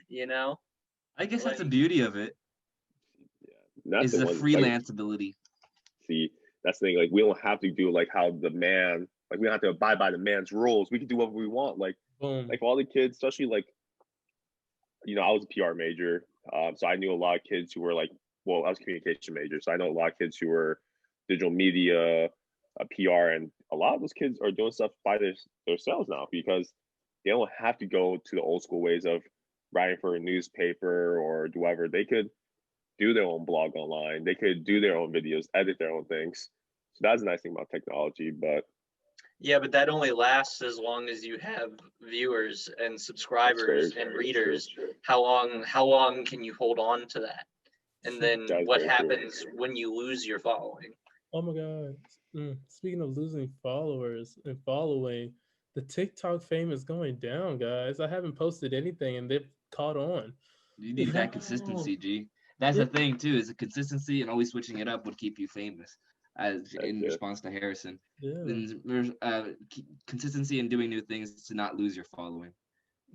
you know? I guess that's the Like, beauty of it. Yeah, Is that's the one. Like, freelance ability. see, that's the thing. Like, we don't have to do like how the man. Like, we don't have to abide by the man's rules. We can do whatever we want. Boom. Like all the kids, especially like, I was a PR major, so I knew a lot of kids who were like, well, I was a communication major, so I know a lot of kids who were digital media, PR, and a lot of those kids are doing stuff by themselves now because they don't have to go to the old school ways of writing for a newspaper or whatever. They could do their own blog online. They could do their own videos, edit their own things. So that's a nice thing about technology. But yeah, but that only lasts as long as you have viewers and subscribers and readers. How long can you hold on to that? And then That is what very true. happens when you lose your following? Oh my God. Speaking of losing followers and following, the TikTok fame is going down, guys. I haven't posted anything and they've caught on. You need that consistency, G. That's the thing too, is the consistency and always switching it up would keep you famous. As in response to Harrison, Yeah. then there's consistency in doing new things to not lose your following.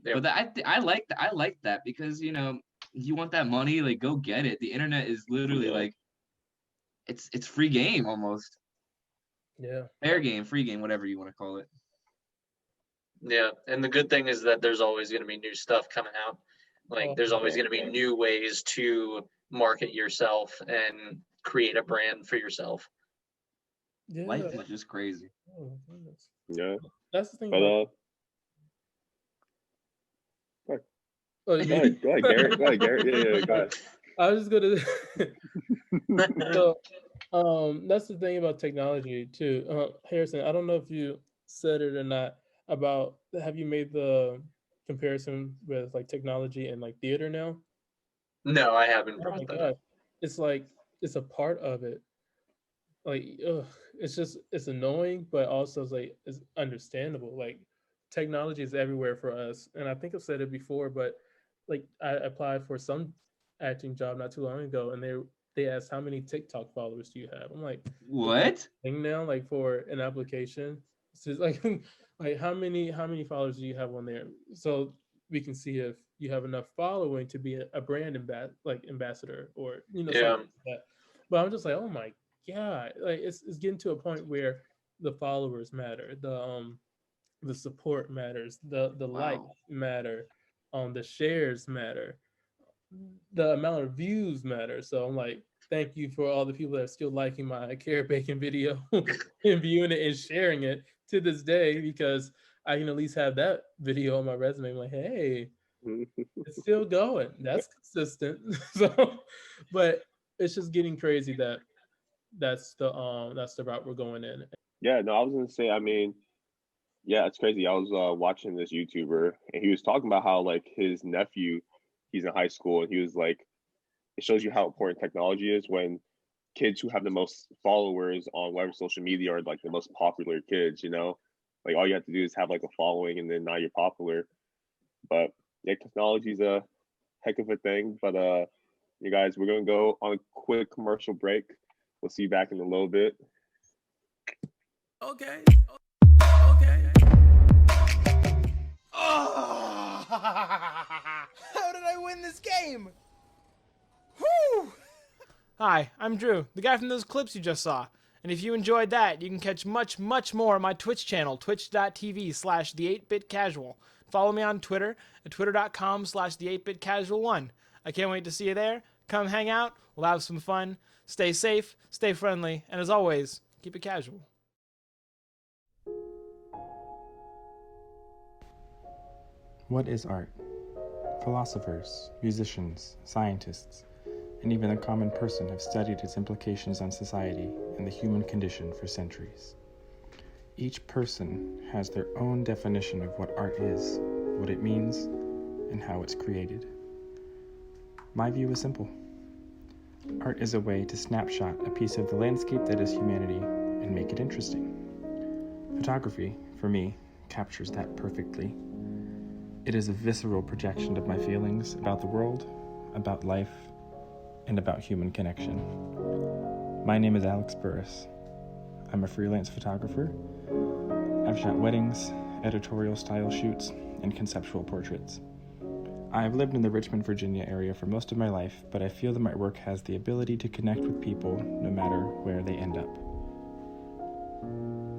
Yeah. But I like that because you want that money, like go get it. The internet is literally like it's free game almost. Yeah. Fair game, free game, whatever you want to call it. Yeah, and the good thing is that there's always going to be new stuff coming out. Like there's always going to be new ways to market yourself and create a brand for yourself. Yeah. Life is just crazy. Oh, goodness. yeah, That's the thing. but Oh, go ahead, Garrett. Go ahead, Garrett. Yeah, go ahead. I was just gonna. So, that's the thing about technology too. Harrison, I don't know if you said it or not about have you made the comparison with like technology and like theater now? No, I haven't Oh my brought that God. up. It's like it's a part of it. Like, it's annoying, but also it's understandable. Like, technology is everywhere for us, and I think I've said it before, but like I applied for some acting job not too long ago, and they asked how many TikTok followers do you have? I'm like, What? thing now, like for an application, it's just like like how many followers do you have on there? So we can see if you have enough following to be a brand ambassador or something Yeah. like that. But I'm just like, oh my God, like it's getting to a point where the followers matter, the support matters, the likes Wow. matter, the shares matter, the amount of views matter. So I'm like, thank you for all the people that are still liking my carrot bacon video and viewing it and sharing it to this day because I can at least have that video on my resume. I'm like, hey, it's still going. That's consistent. So, but it's just getting crazy that that's the route we're going in. Yeah, no, I was gonna say. I mean, yeah, it's crazy. I was watching this YouTuber, and he was talking about how like his nephew, he's in high school, and he was like, it shows you how important technology is when kids who have the most followers on whatever social media are like the most popular kids. Like all you have to do is have like a following, and then now you're popular. But yeah, technology is a heck of a thing. But you guys, we're gonna go on a quick commercial break. We'll see you back in a little bit. Okay. Oh! How did I win this game? Whew! Hi, I'm Drew, the guy from those clips you just saw. And if you enjoyed that, you can catch much, much more on my Twitch channel, twitch.tv/the8bitcasual. Follow me on Twitter at twitter.com/the8bitcasual1. I can't wait to see you there. Come hang out. We'll have some fun. Stay safe, stay friendly, and as always, keep it casual. What is art? Philosophers, musicians, scientists, and even the common person have studied its implications on society and the human condition for centuries. Each person has their own definition of what art is, what it means, and how it's created. My view is simple. Art is a way to snapshot a piece of the landscape that is humanity and make it interesting. Photography, for me, captures that perfectly. It is a visceral projection of my feelings about the world, about life, and about human connection. My name is Alex Burris. I'm a freelance photographer. I've shot weddings, editorial style shoots, and conceptual portraits. I have lived in the Richmond, Virginia area for most of my life, but I feel that my work has the ability to connect with people no matter where they end up.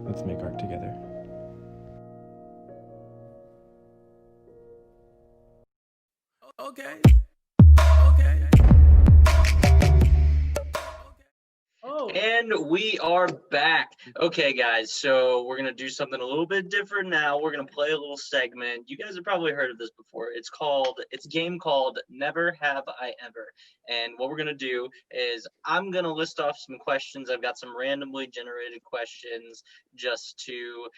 Let's make art together. Okay. And we are back. Okay, guys, so we're going to do something a little bit different now. We're going to play a little segment. You guys have probably heard of this before. It's a game called Never Have I Ever. And what we're going to do is I'm going to list off some questions. I've got some randomly generated questions just to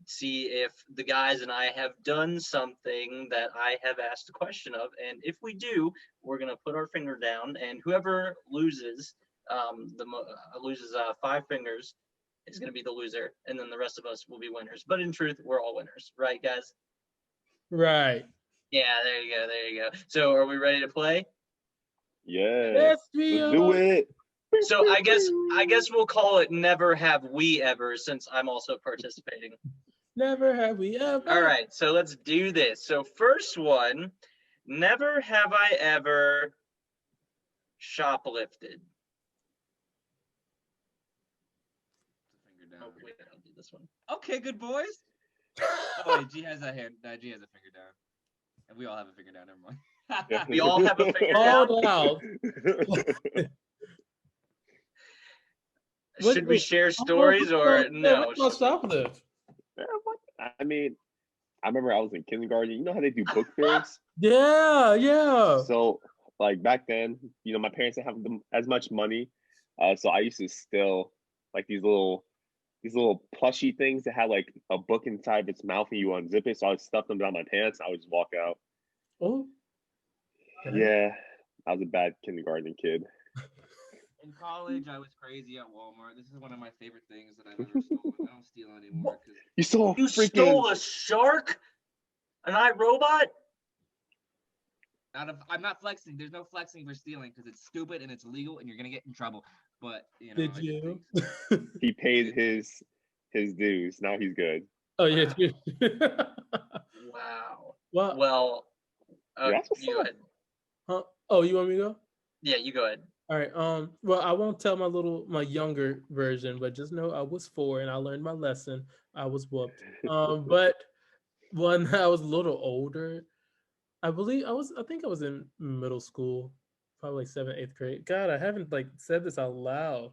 see if the guys and I have done something that I have asked a question of. And if we do, we're going to put our finger down, and whoever loses loses 5 fingers is going to be the loser, and then the rest of us will be winners. But in truth, we're all winners, right, guys? Right. Yeah, there you go. So are we ready to play? Yeah. Let's do it. So I guess we'll call it Never Have We Ever, since I'm also participating. Never have we ever. All right, so let's do this. So first one, never have I ever shoplifted. Oh, wait, I'll do this one. Okay, good boys. Oh wait, G has a hand. G has a finger down, and we all have a finger down. Never mind. We all have a finger down. Hold out. Should we share stories or no? What's up with it? I mean, I remember I was in kindergarten. You know how they do book fairs? Yeah. So, like back then, my parents didn't have as much money, so I used to steal like these little plushy things that had like a book inside of its mouth, and you unzip it. So I would stuff them down my pants. I would just walk out. Oh. Yeah, I was a bad kindergarten kid. In college, I was crazy at Walmart. This is one of my favorite things that I've ever stolen. I don't steal anymore. You stole a shark? An iRobot? I'm not flexing. There's no flexing for stealing because it's stupid and it's illegal and you're gonna get in trouble. But Did you? He paid his dues. Now he's good. Oh yeah. Wow. What? Well, Yeah, you go ahead. Huh? Oh, you want me to go? Yeah, you go ahead. All right. Well, I won't tell my younger version, but just know I was 4 and I learned my lesson. I was whooped. But when I was a little older, I think I was in middle school, probably like 7th, 8th grade. God, I haven't said this out loud.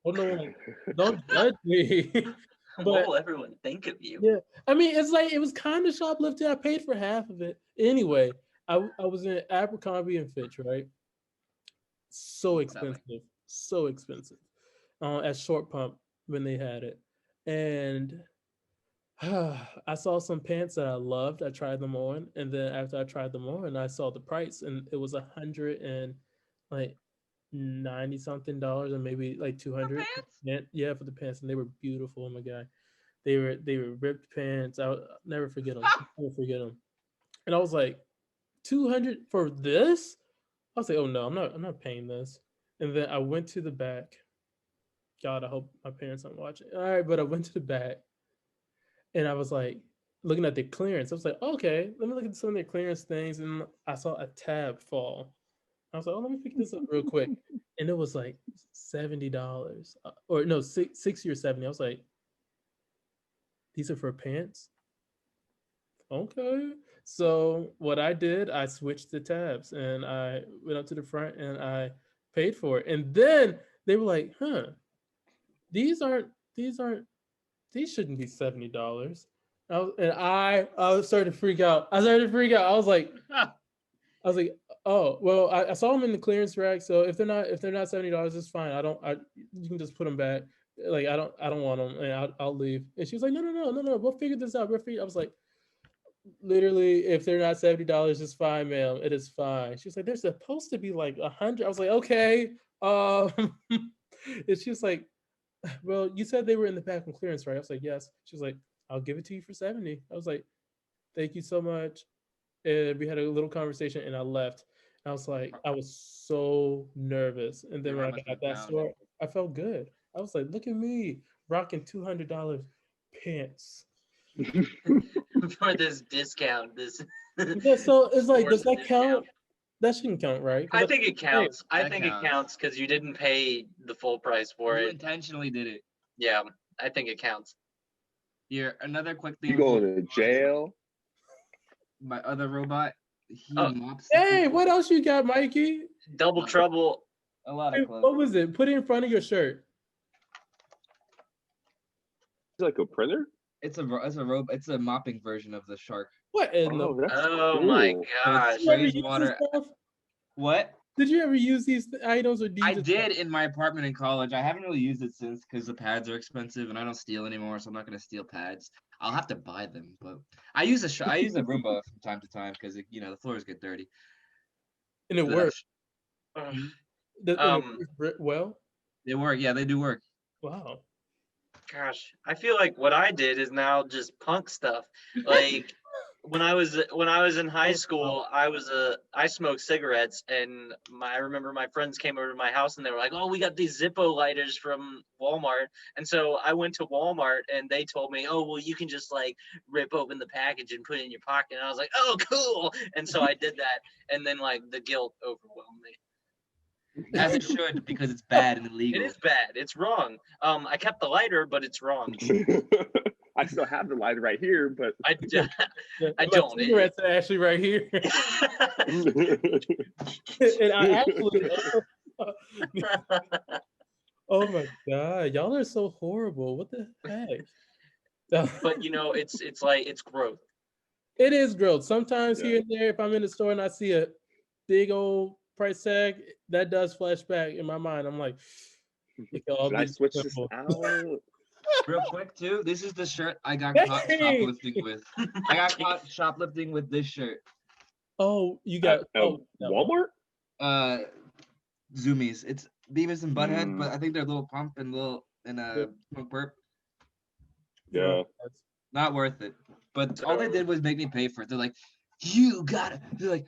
Oh no, don't judge me. What will everyone think of you? Yeah, I mean, it was kind of shoplifting. I paid for half of it. Anyway, I was in Abercrombie and Fitch, right? So expensive. At Short Pump when they had it. And I saw some pants that I loved. I tried them on. And then after I tried them on, I saw the price and it was $190 something and maybe like $200. Yeah, for the pants. And they were beautiful. Oh my God. They were ripped pants. I'll never forget them. And I was like, $200 for this? I was like, oh no, I'm not paying this. And then I went to the back. God, I hope my parents aren't watching. All right, but I went to the back and I was like looking at the clearance. I was like, okay, let me look at some of their clearance things. And I saw a tab fall. I was like, oh, let me pick this up real quick. And it was like $70. Or no, 60 or 70. I was like, these are for pants? Okay. So what I did, I switched the tabs and I went up to the front and I paid for it. And then they were like, huh, these shouldn't be $70. I was starting to freak out. I was like, oh, well, I saw them in the clearance rack. So if they're not $70, it's fine. You can just put them back. Like I don't want them, and I'll leave. And she was like, no, we'll figure this out. I was like, literally, if they're not $70, it's fine, ma'am. It is fine. She was like, they're supposed to be like 100. I was like, okay. And she was like, well, you said they were in the back on clearance, right? I was like, yes. She was like, I'll give it to you for 70. I was like, thank you so much. And we had a little conversation and I left. I was like, I was so nervous. And then when I got at that store, I felt good. I was like, look at me rocking $200 pants. For this discount. Yeah, so it's like, does that count? That shouldn't count, right? I think it counts. I That think counts. it counts because you didn't pay the full price for You it. intentionally did it. Yeah, I think it counts. Here, another quick thing. You going to jail? My other robot, he Oh. mops. the Hey, floor. what else you got, Mikey? Double trouble. A lot Hey, of clothes. what was it? Put it in front of your shirt. It's like a printer? It's a mopping version of the shark. What in Oh, the? that's Oh my cool. gosh. Did you ever Sprays use water. this stuff? What? Did you ever use these items, or I did in my apartment in college. I haven't really used it since because the pads are expensive and I don't steal anymore, so I'm not gonna steal pads. I'll have to buy them, but I use a Roomba from time to time because the floors get dirty. And it So works. Ugh. And Um, it works well. They work. Yeah, they do work. Wow. Gosh, I feel like what I did is now just punk stuff. Like when I was in high school, I smoked cigarettes, and I remember my friends came over to my house and they were like, "Oh, we got these Zippo lighters from Walmart." And so I went to Walmart and they told me, "Oh, well, you can just like rip open the package and put it in your pocket." And I was like, "Oh, cool!" And so I did that, and then like the guilt overwhelmed me. As it should, because it's bad and illegal. It is bad. It's wrong. I kept the lighter, but it's wrong. I still have the lighter right here, but I Yeah, I my don't. cigarettes are actually right here. And I actually. Oh my god, y'all are so horrible. What the heck? But it's like it's growth. It is growth. Sometimes Yeah. here and there, if I'm in the store and I see a big old price tag, that does flash back in my mind. I'm like, it could all should be I switch this simple. out? Real quick too, this is the shirt I got caught Hey! shoplifting with. I got caught shoplifting with this shirt. Oh, you got At Walmart? Zoomies. It's Beavis and Butthead, Mm. but I think they're little pump and smoke burp. Yeah. Not worth it. But all they did was make me pay for it. They're like, they're like,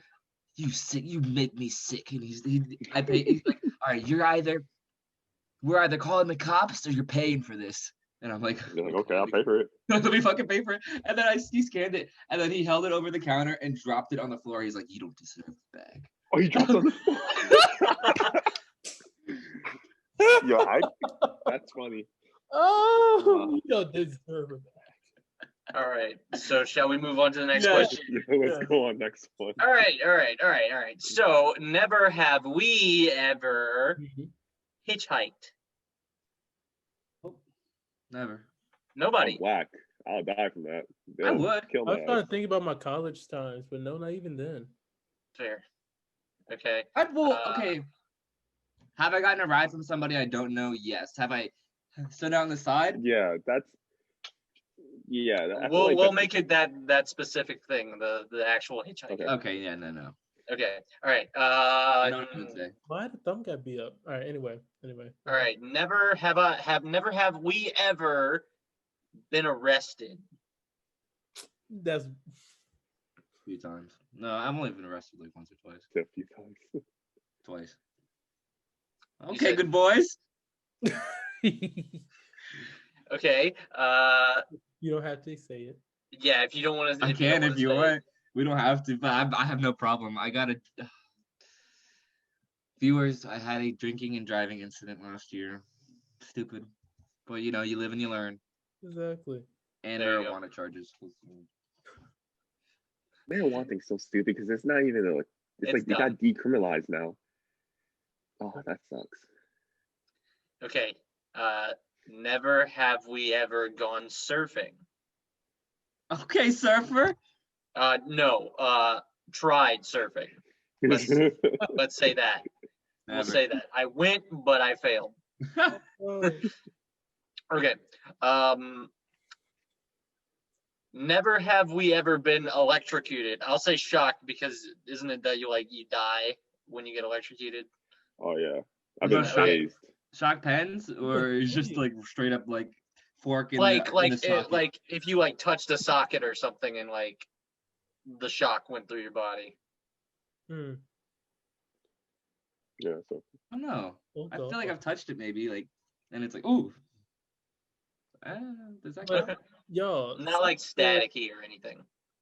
you sick, you make me sick. And he's like, all right, we're either calling the cops or you're paying for this. And I'm like, You're like, okay, I'll pay for it. let me fucking pay for it. And then he scanned it, and then he held it over the counter and dropped it on the floor. He's like, you don't deserve the bag. Oh, you dropped on the floor. Yo, that's funny. Oh, you don't deserve it. All right. So shall we move on to the next Yeah. question? Yeah, let's go on next one. All right. So never have we ever Mhm. hitchhiked. Never. Nobody. Whack. I'll die from that. I would. Kill I my was trying ass. to think about my college times, but no, not even then. Fair. Okay. Okay. Have I gotten a ride from somebody I don't know? Yes. Have I stood on the side? Yeah, that's. Yeah. I feel We'll like we'll that's- make it that specific thing, the actual hitchhiking. Okay. Okay, yeah, no. Okay. All right. I know what I would say. Why the thumb got beat up? All right. Anyway. All right. Never have we ever been arrested. That's A few times. No, I've only been arrested like once or twice. a few times. Twice. You Okay, said- good boys. Okay. You don't have to say it. Yeah. If you don't want to, I can if you want. We don't have to, but I have no problem. I gotta. Viewers, I had a drinking and driving incident last year. Stupid. But you know, you live and you learn. Exactly. And There you go. marijuana charges. Marijuana thing's so stupid because it's not even like it's like it got decriminalized now. Oh, that sucks. Okay. Never have we ever gone surfing. Okay, surfer. No. Tried surfing. Let's say that. We'll Never. say that. I went, but I failed. Oh, Okay. Never have we ever been electrocuted. I'll say shocked because isn't it that you die when you get electrocuted? Oh yeah, I've been Was that phased. Shock pens, or is just like straight up like fork in Like the socket? like if you touched a socket or something and the shock went through your body. hmm. Yeah, so I don't know. I Okay. feel like I've touched it maybe, like, and it's like, ooh. Does that But count? y'all, Not like staticky or anything.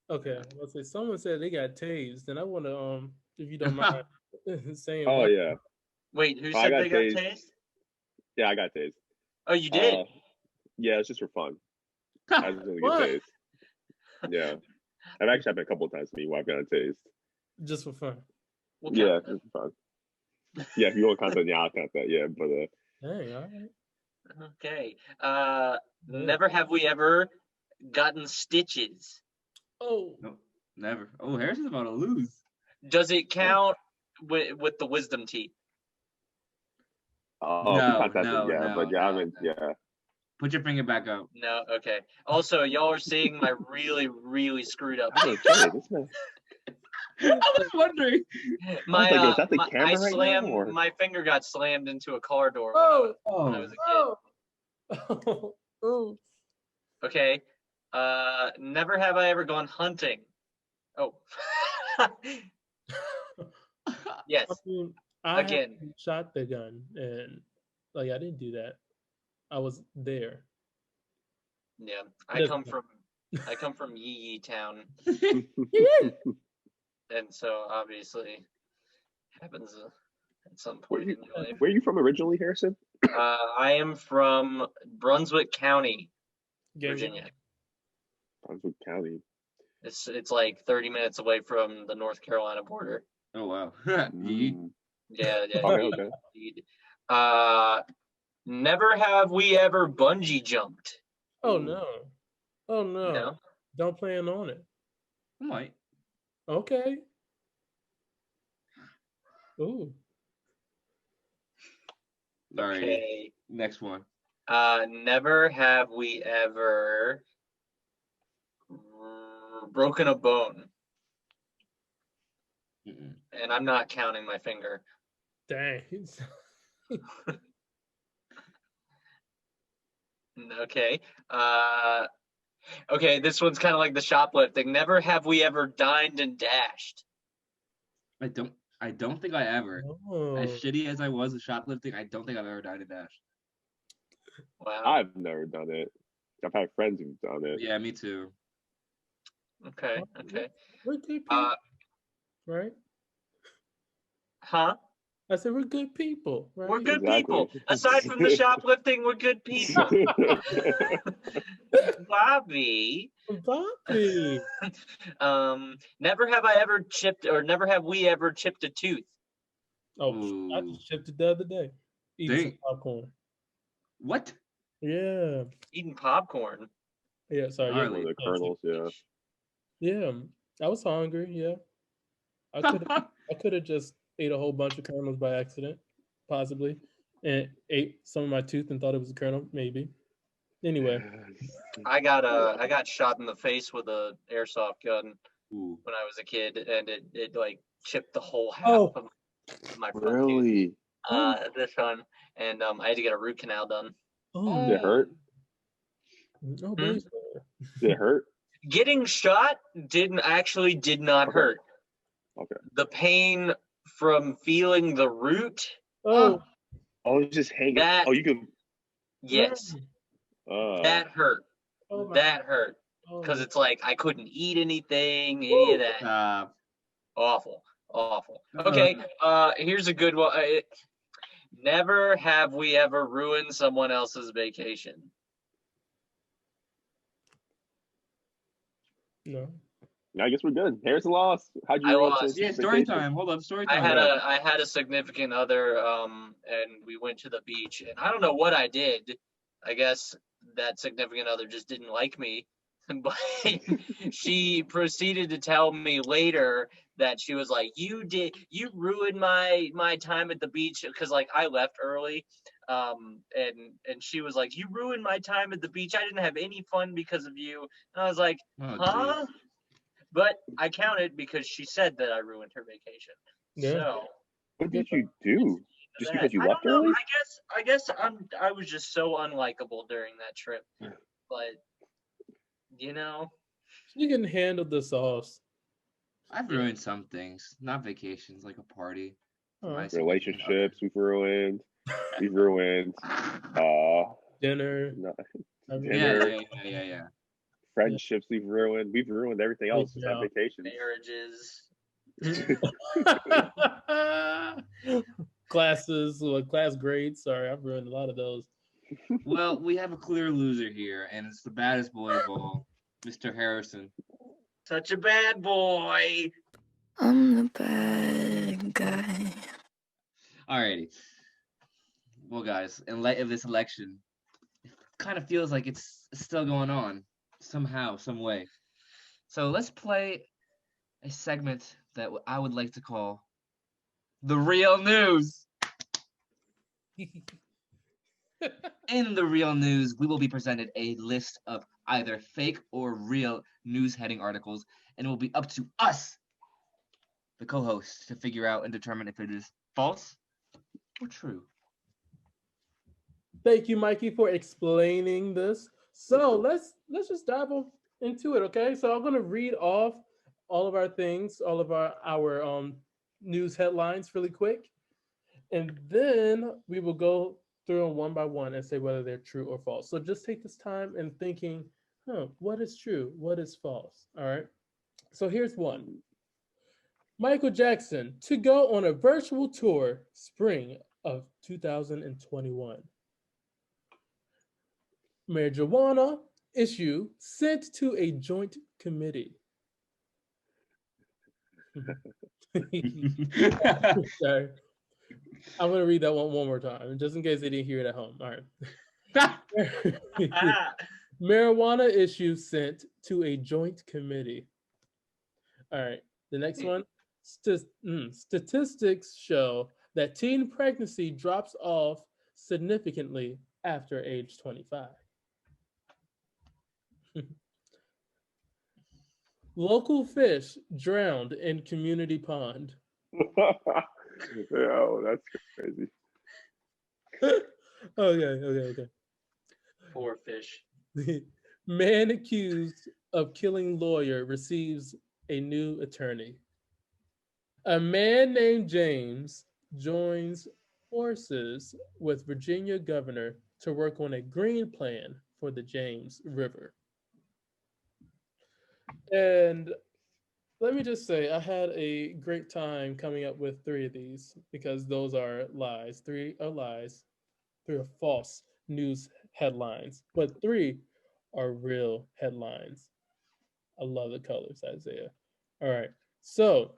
okay, let's say someone said they got tased, and I want to if you don't mind saying. oh what- yeah, Wait, who I said got they got tased. tased? yeah, I got tased. Oh, you did? Yeah, it's just for fun. I just want to What? get tased. Yeah, I've actually happened a couple of times to me where I've gotten tased. just for fun. We'll Yeah, count that. it's fun. Yeah, if you want to count that, yeah, I'll count that. Yeah, but Dang, all right. Okay. Yeah. Never have we ever gotten stitches. Oh, No, never. Oh, Harrison's about to lose. Does it count with the wisdom teeth? oh, No, count that, no, yeah, no, but yeah, I no, mean, no. yeah. Put your finger back out. No. Okay. Also, y'all are seeing my really, really screwed up. I was gonna say, this man. I was wondering. My like, is that the I camera right now, slammed or- my finger got slammed into a car door oh, when I was a kid. oh, oh. Okay. Never have I ever gone hunting. Oh. Yes. I mean, I Again. haven't shot the gun, and I didn't do that. I was there. Yeah. I Doesn't come from Yee Yee Town, and so obviously happens at some point in your life. Where are you from originally, Harrison? I am from Brunswick County, Gang, Virginia. Brunswick County. It's like 30 minutes away from the North Carolina border. Oh wow. Mm. Yeah, yeah. Okay, okay. Indeed. Never have we ever bungee jumped. Oh no. Oh no. No. Don't plan on it. I might. Okay. Ooh. All right. Okay. Next one. Never have we ever broken a bone. Mm-mm. And I'm not counting my finger. Dang. Okay. Okay, this one's kind of like the shoplifting. Never have we ever dined and dashed. I don't think I ever. Oh. As shitty as I was at shoplifting, I don't think I've ever dined and dashed. Wow. I've never done it. I've had friends who've done it. Yeah, me too. Okay. Okay. We're good people, right? Huh? I said we're good people, right? We're good Exactly. people. Aside from the shoplifting, we're good people. Bobby. Bobby. Never have I ever chipped, or never have we ever chipped a tooth. Oh, I Ooh. just chipped it the other day. Eating some Dang. popcorn. What? Yeah. Eating popcorn. Yeah, sorry. Gnarly. Yeah, One of the kernels, yeah. yeah, I was hungry. Yeah, I could have just ate a whole bunch of kernels by accident, possibly, and ate some of my tooth and thought it was a kernel, maybe. Anyway, I got shot in the face with a airsoft gun Ooh. when I was a kid, and it like chipped the whole half Oh. of my front tooth. Really? This one, and I had to get a root canal done. oh, Did it hurt? oh, Hmm? baseball. Did it hurt? Getting shot did not Okay. hurt. Okay. The pain from feeling the root, Oh, Oh, it's just hanging. That- Oh, you can. yes, that hurt. oh my- That hurt oh, because it's like I couldn't eat anything, any of that. Uh, Awful. Awful. Okay, here's a good one. Never have we ever ruined someone else's vacation. No. I guess we're good. Harrison lost. How'd you I ruin lost. Sophie's Yeah, story vacation? time. Hold up, story I time. had a significant other, and we went to the beach, and I don't know what I did. I guess that significant other just didn't like me, but she proceeded to tell me later that she was like, you ruined my time at the beach, because like I left early, and she was like, you ruined my time at the beach. I didn't have any fun because of you. And I was like, Oh, huh? geez. But I counted because she said that I ruined her vacation. Yeah. So What did you do? Just that- because you I left don't know. early? I guess I was just so unlikable during that trip. But you know, You can handle the sauce. I've ruined some things, not vacations, like a party. for Huh. my significant other. Relationships we've ruined. We've ruined. Dinner. No, I mean, Dinner. Yeah. friendships we've ruined. We've ruined everything else just that Yeah. vacation. marriages. Classes, class grades. Sorry, I've ruined a lot of those. Well, we have a clear loser here, and it's the baddest boy of all, Mr. Harrison. Such a bad boy. I'm the bad guy. Alrighty. Well, guys, in light of this election, it kind of feels like it's still going on somehow, some way. So let's play a segment that I would like to call The Real News. In The Real News, we will be presented a list of either fake or real news heading articles, and it will be up to us, the co-hosts, to figure out and determine if it is false or true. Thank you, Mikey, for explaining this. So let's just dive into it, okay? So I'm gonna read off all of our things, all of our news headlines really quick, and then we will go through them one by one and say whether they're true or false. So just take this time and thinking, what is true? What is false? All right. So here's one. Michael Jackson to go on a virtual tour spring of 2021. Marijuana issue sent to a joint committee. Sorry. I'm going to read that one more time, just in case they didn't hear it at home. All right. Marijuana issue sent to a joint committee. All right. The next one. Statistics show that teen pregnancy drops off significantly after age 25. Local fish drowned in community pond. Yo, that's crazy. Okay. Poor fish. Man accused of killing lawyer receives a new attorney. A man named James joins forces with Virginia governor to work on a green plan for the James River. And let me just say, I had a great time coming up with 3 of these because those are lies. 3 are lies. 3 are false news headlines, but 3 are real headlines. I love the colors, Isaiah. All right, so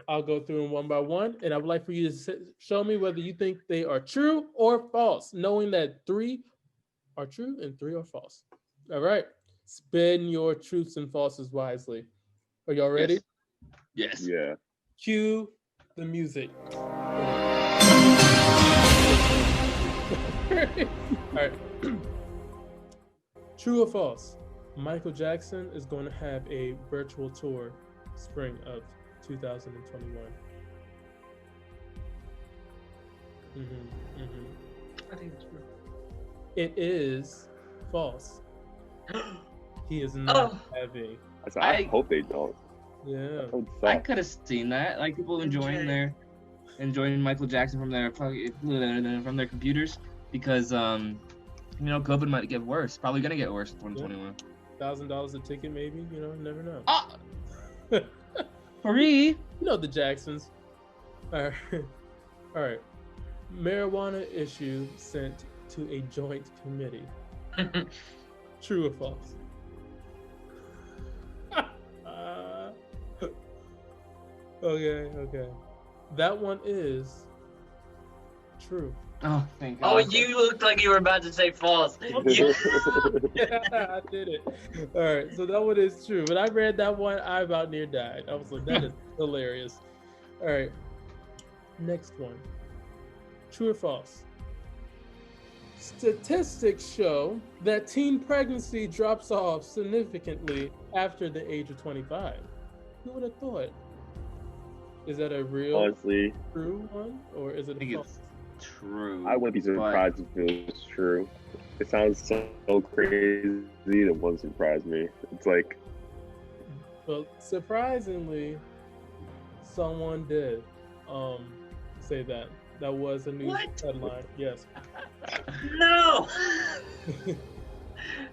I'll go through them one by one, and I would like for you to show me whether you think they are true or false, knowing that 3 are true and 3 are false. All right, spin your truths and falses wisely. Are y'all ready? Yes. Yeah. Cue the music. All right. True or false? Michael Jackson is going to have a virtual tour spring of 2021. I think it's true. It is false. He is not Oh. having. I hope they don't. Yeah. That would I suck. could have seen that, like people enjoying Michael Jackson from their computers, because COVID might get worse. Probably gonna get worse in 2021. $1,000 a ticket, maybe. You never know. Ah, free. You know the Jacksons. All right. All right. Marijuana issue sent to a joint committee. True or false? Okay. That one is true. Oh, thank Oh, God. you looked like you were about to say false. You- I did it. All right, so that one is true. When I read that one, I about near died. I was like, that is hilarious. All right, next one. True or false? Statistics show that teen pregnancy drops off significantly after the age of 25. Who would have thought? Is that a real Honestly, true one, or is it I think a false? it's true. I wouldn't be surprised if it was true. It sounds so crazy that it wouldn't surprise me. It's like, Well, surprisingly, someone did say that. That was a news What? headline. Yes. No.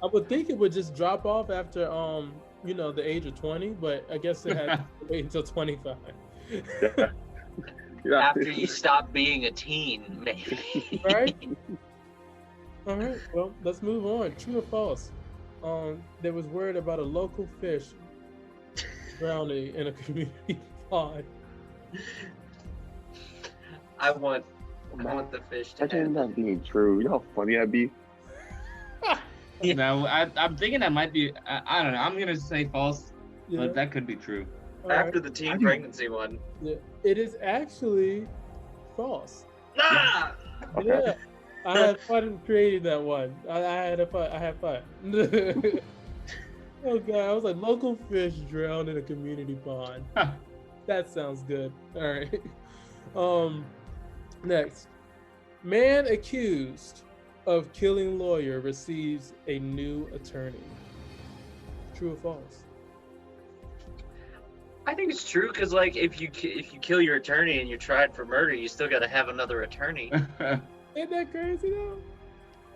I would think it would just drop off after the age of 20, but I guess it had to wait until 25. yeah. After you stop being a teen, maybe. Right? All right. Well, let's move on. True or false? There was word about a local fish drowning in a community pond. I want the fish to Imagine end. that being true. You know how funny that'd be? No, I'm thinking that might be. I don't know. I'm gonna say false, Yeah. but that could be true. All right. After the teen pregnancy one. Yeah. It is actually false. Ah! Okay. Yeah, I had fun creating that one. I had fun. Oh god, I was like, local fish drowned in a community pond. That sounds good. All right. Next, man accused of killing lawyer receives a new attorney. True or false? I think it's true because, like, if you kill your attorney and you're tried for murder, you still got to have another attorney. Ain't that crazy though?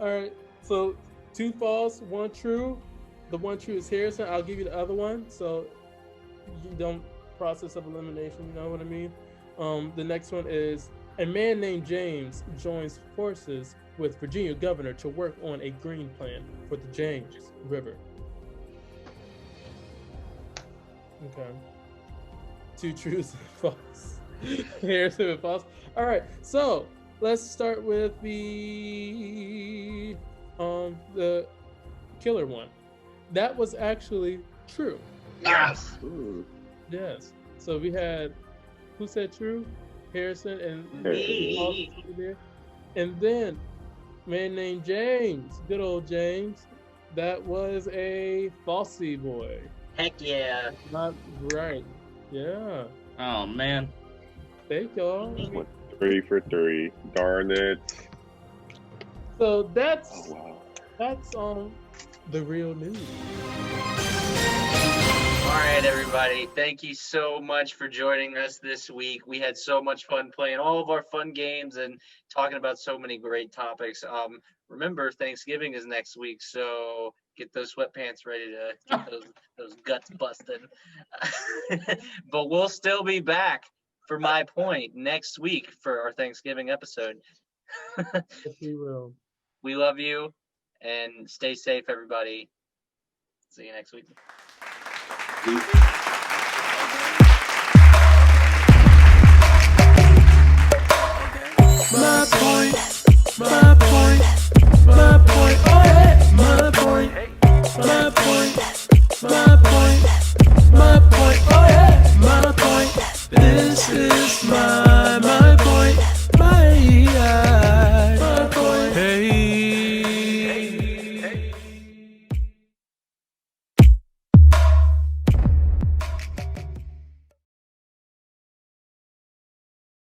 All right, so 2 false, 1 true. The 1 true is Harrison. I'll give you the other one, so you don't process of elimination. You know what I mean? The next one is a man named James joins forces with Virginia governor to work on a green plan for the James River. Okay. 2 truths and false. Harrison and false. All right, so let's start with the killer one. That was actually true. Yes. Ooh. Yes. So we had, who said true? Harrison and Me. and then man named James, good old James. That was a falsy boy. Heck yeah. Not right. Yeah. Oh man. Thank y'all. Went 3 for 3. Darn it. So that's Oh, wow. that's the real news. All right, everybody. Thank you so much for joining us this week. We had so much fun playing all of our fun games and talking about so many great topics. Remember, Thanksgiving is next week, so get those sweatpants ready to get those guts busted. But we'll still be back for My Point next week for our Thanksgiving episode. If we will. We love you and stay safe, everybody. See you next week.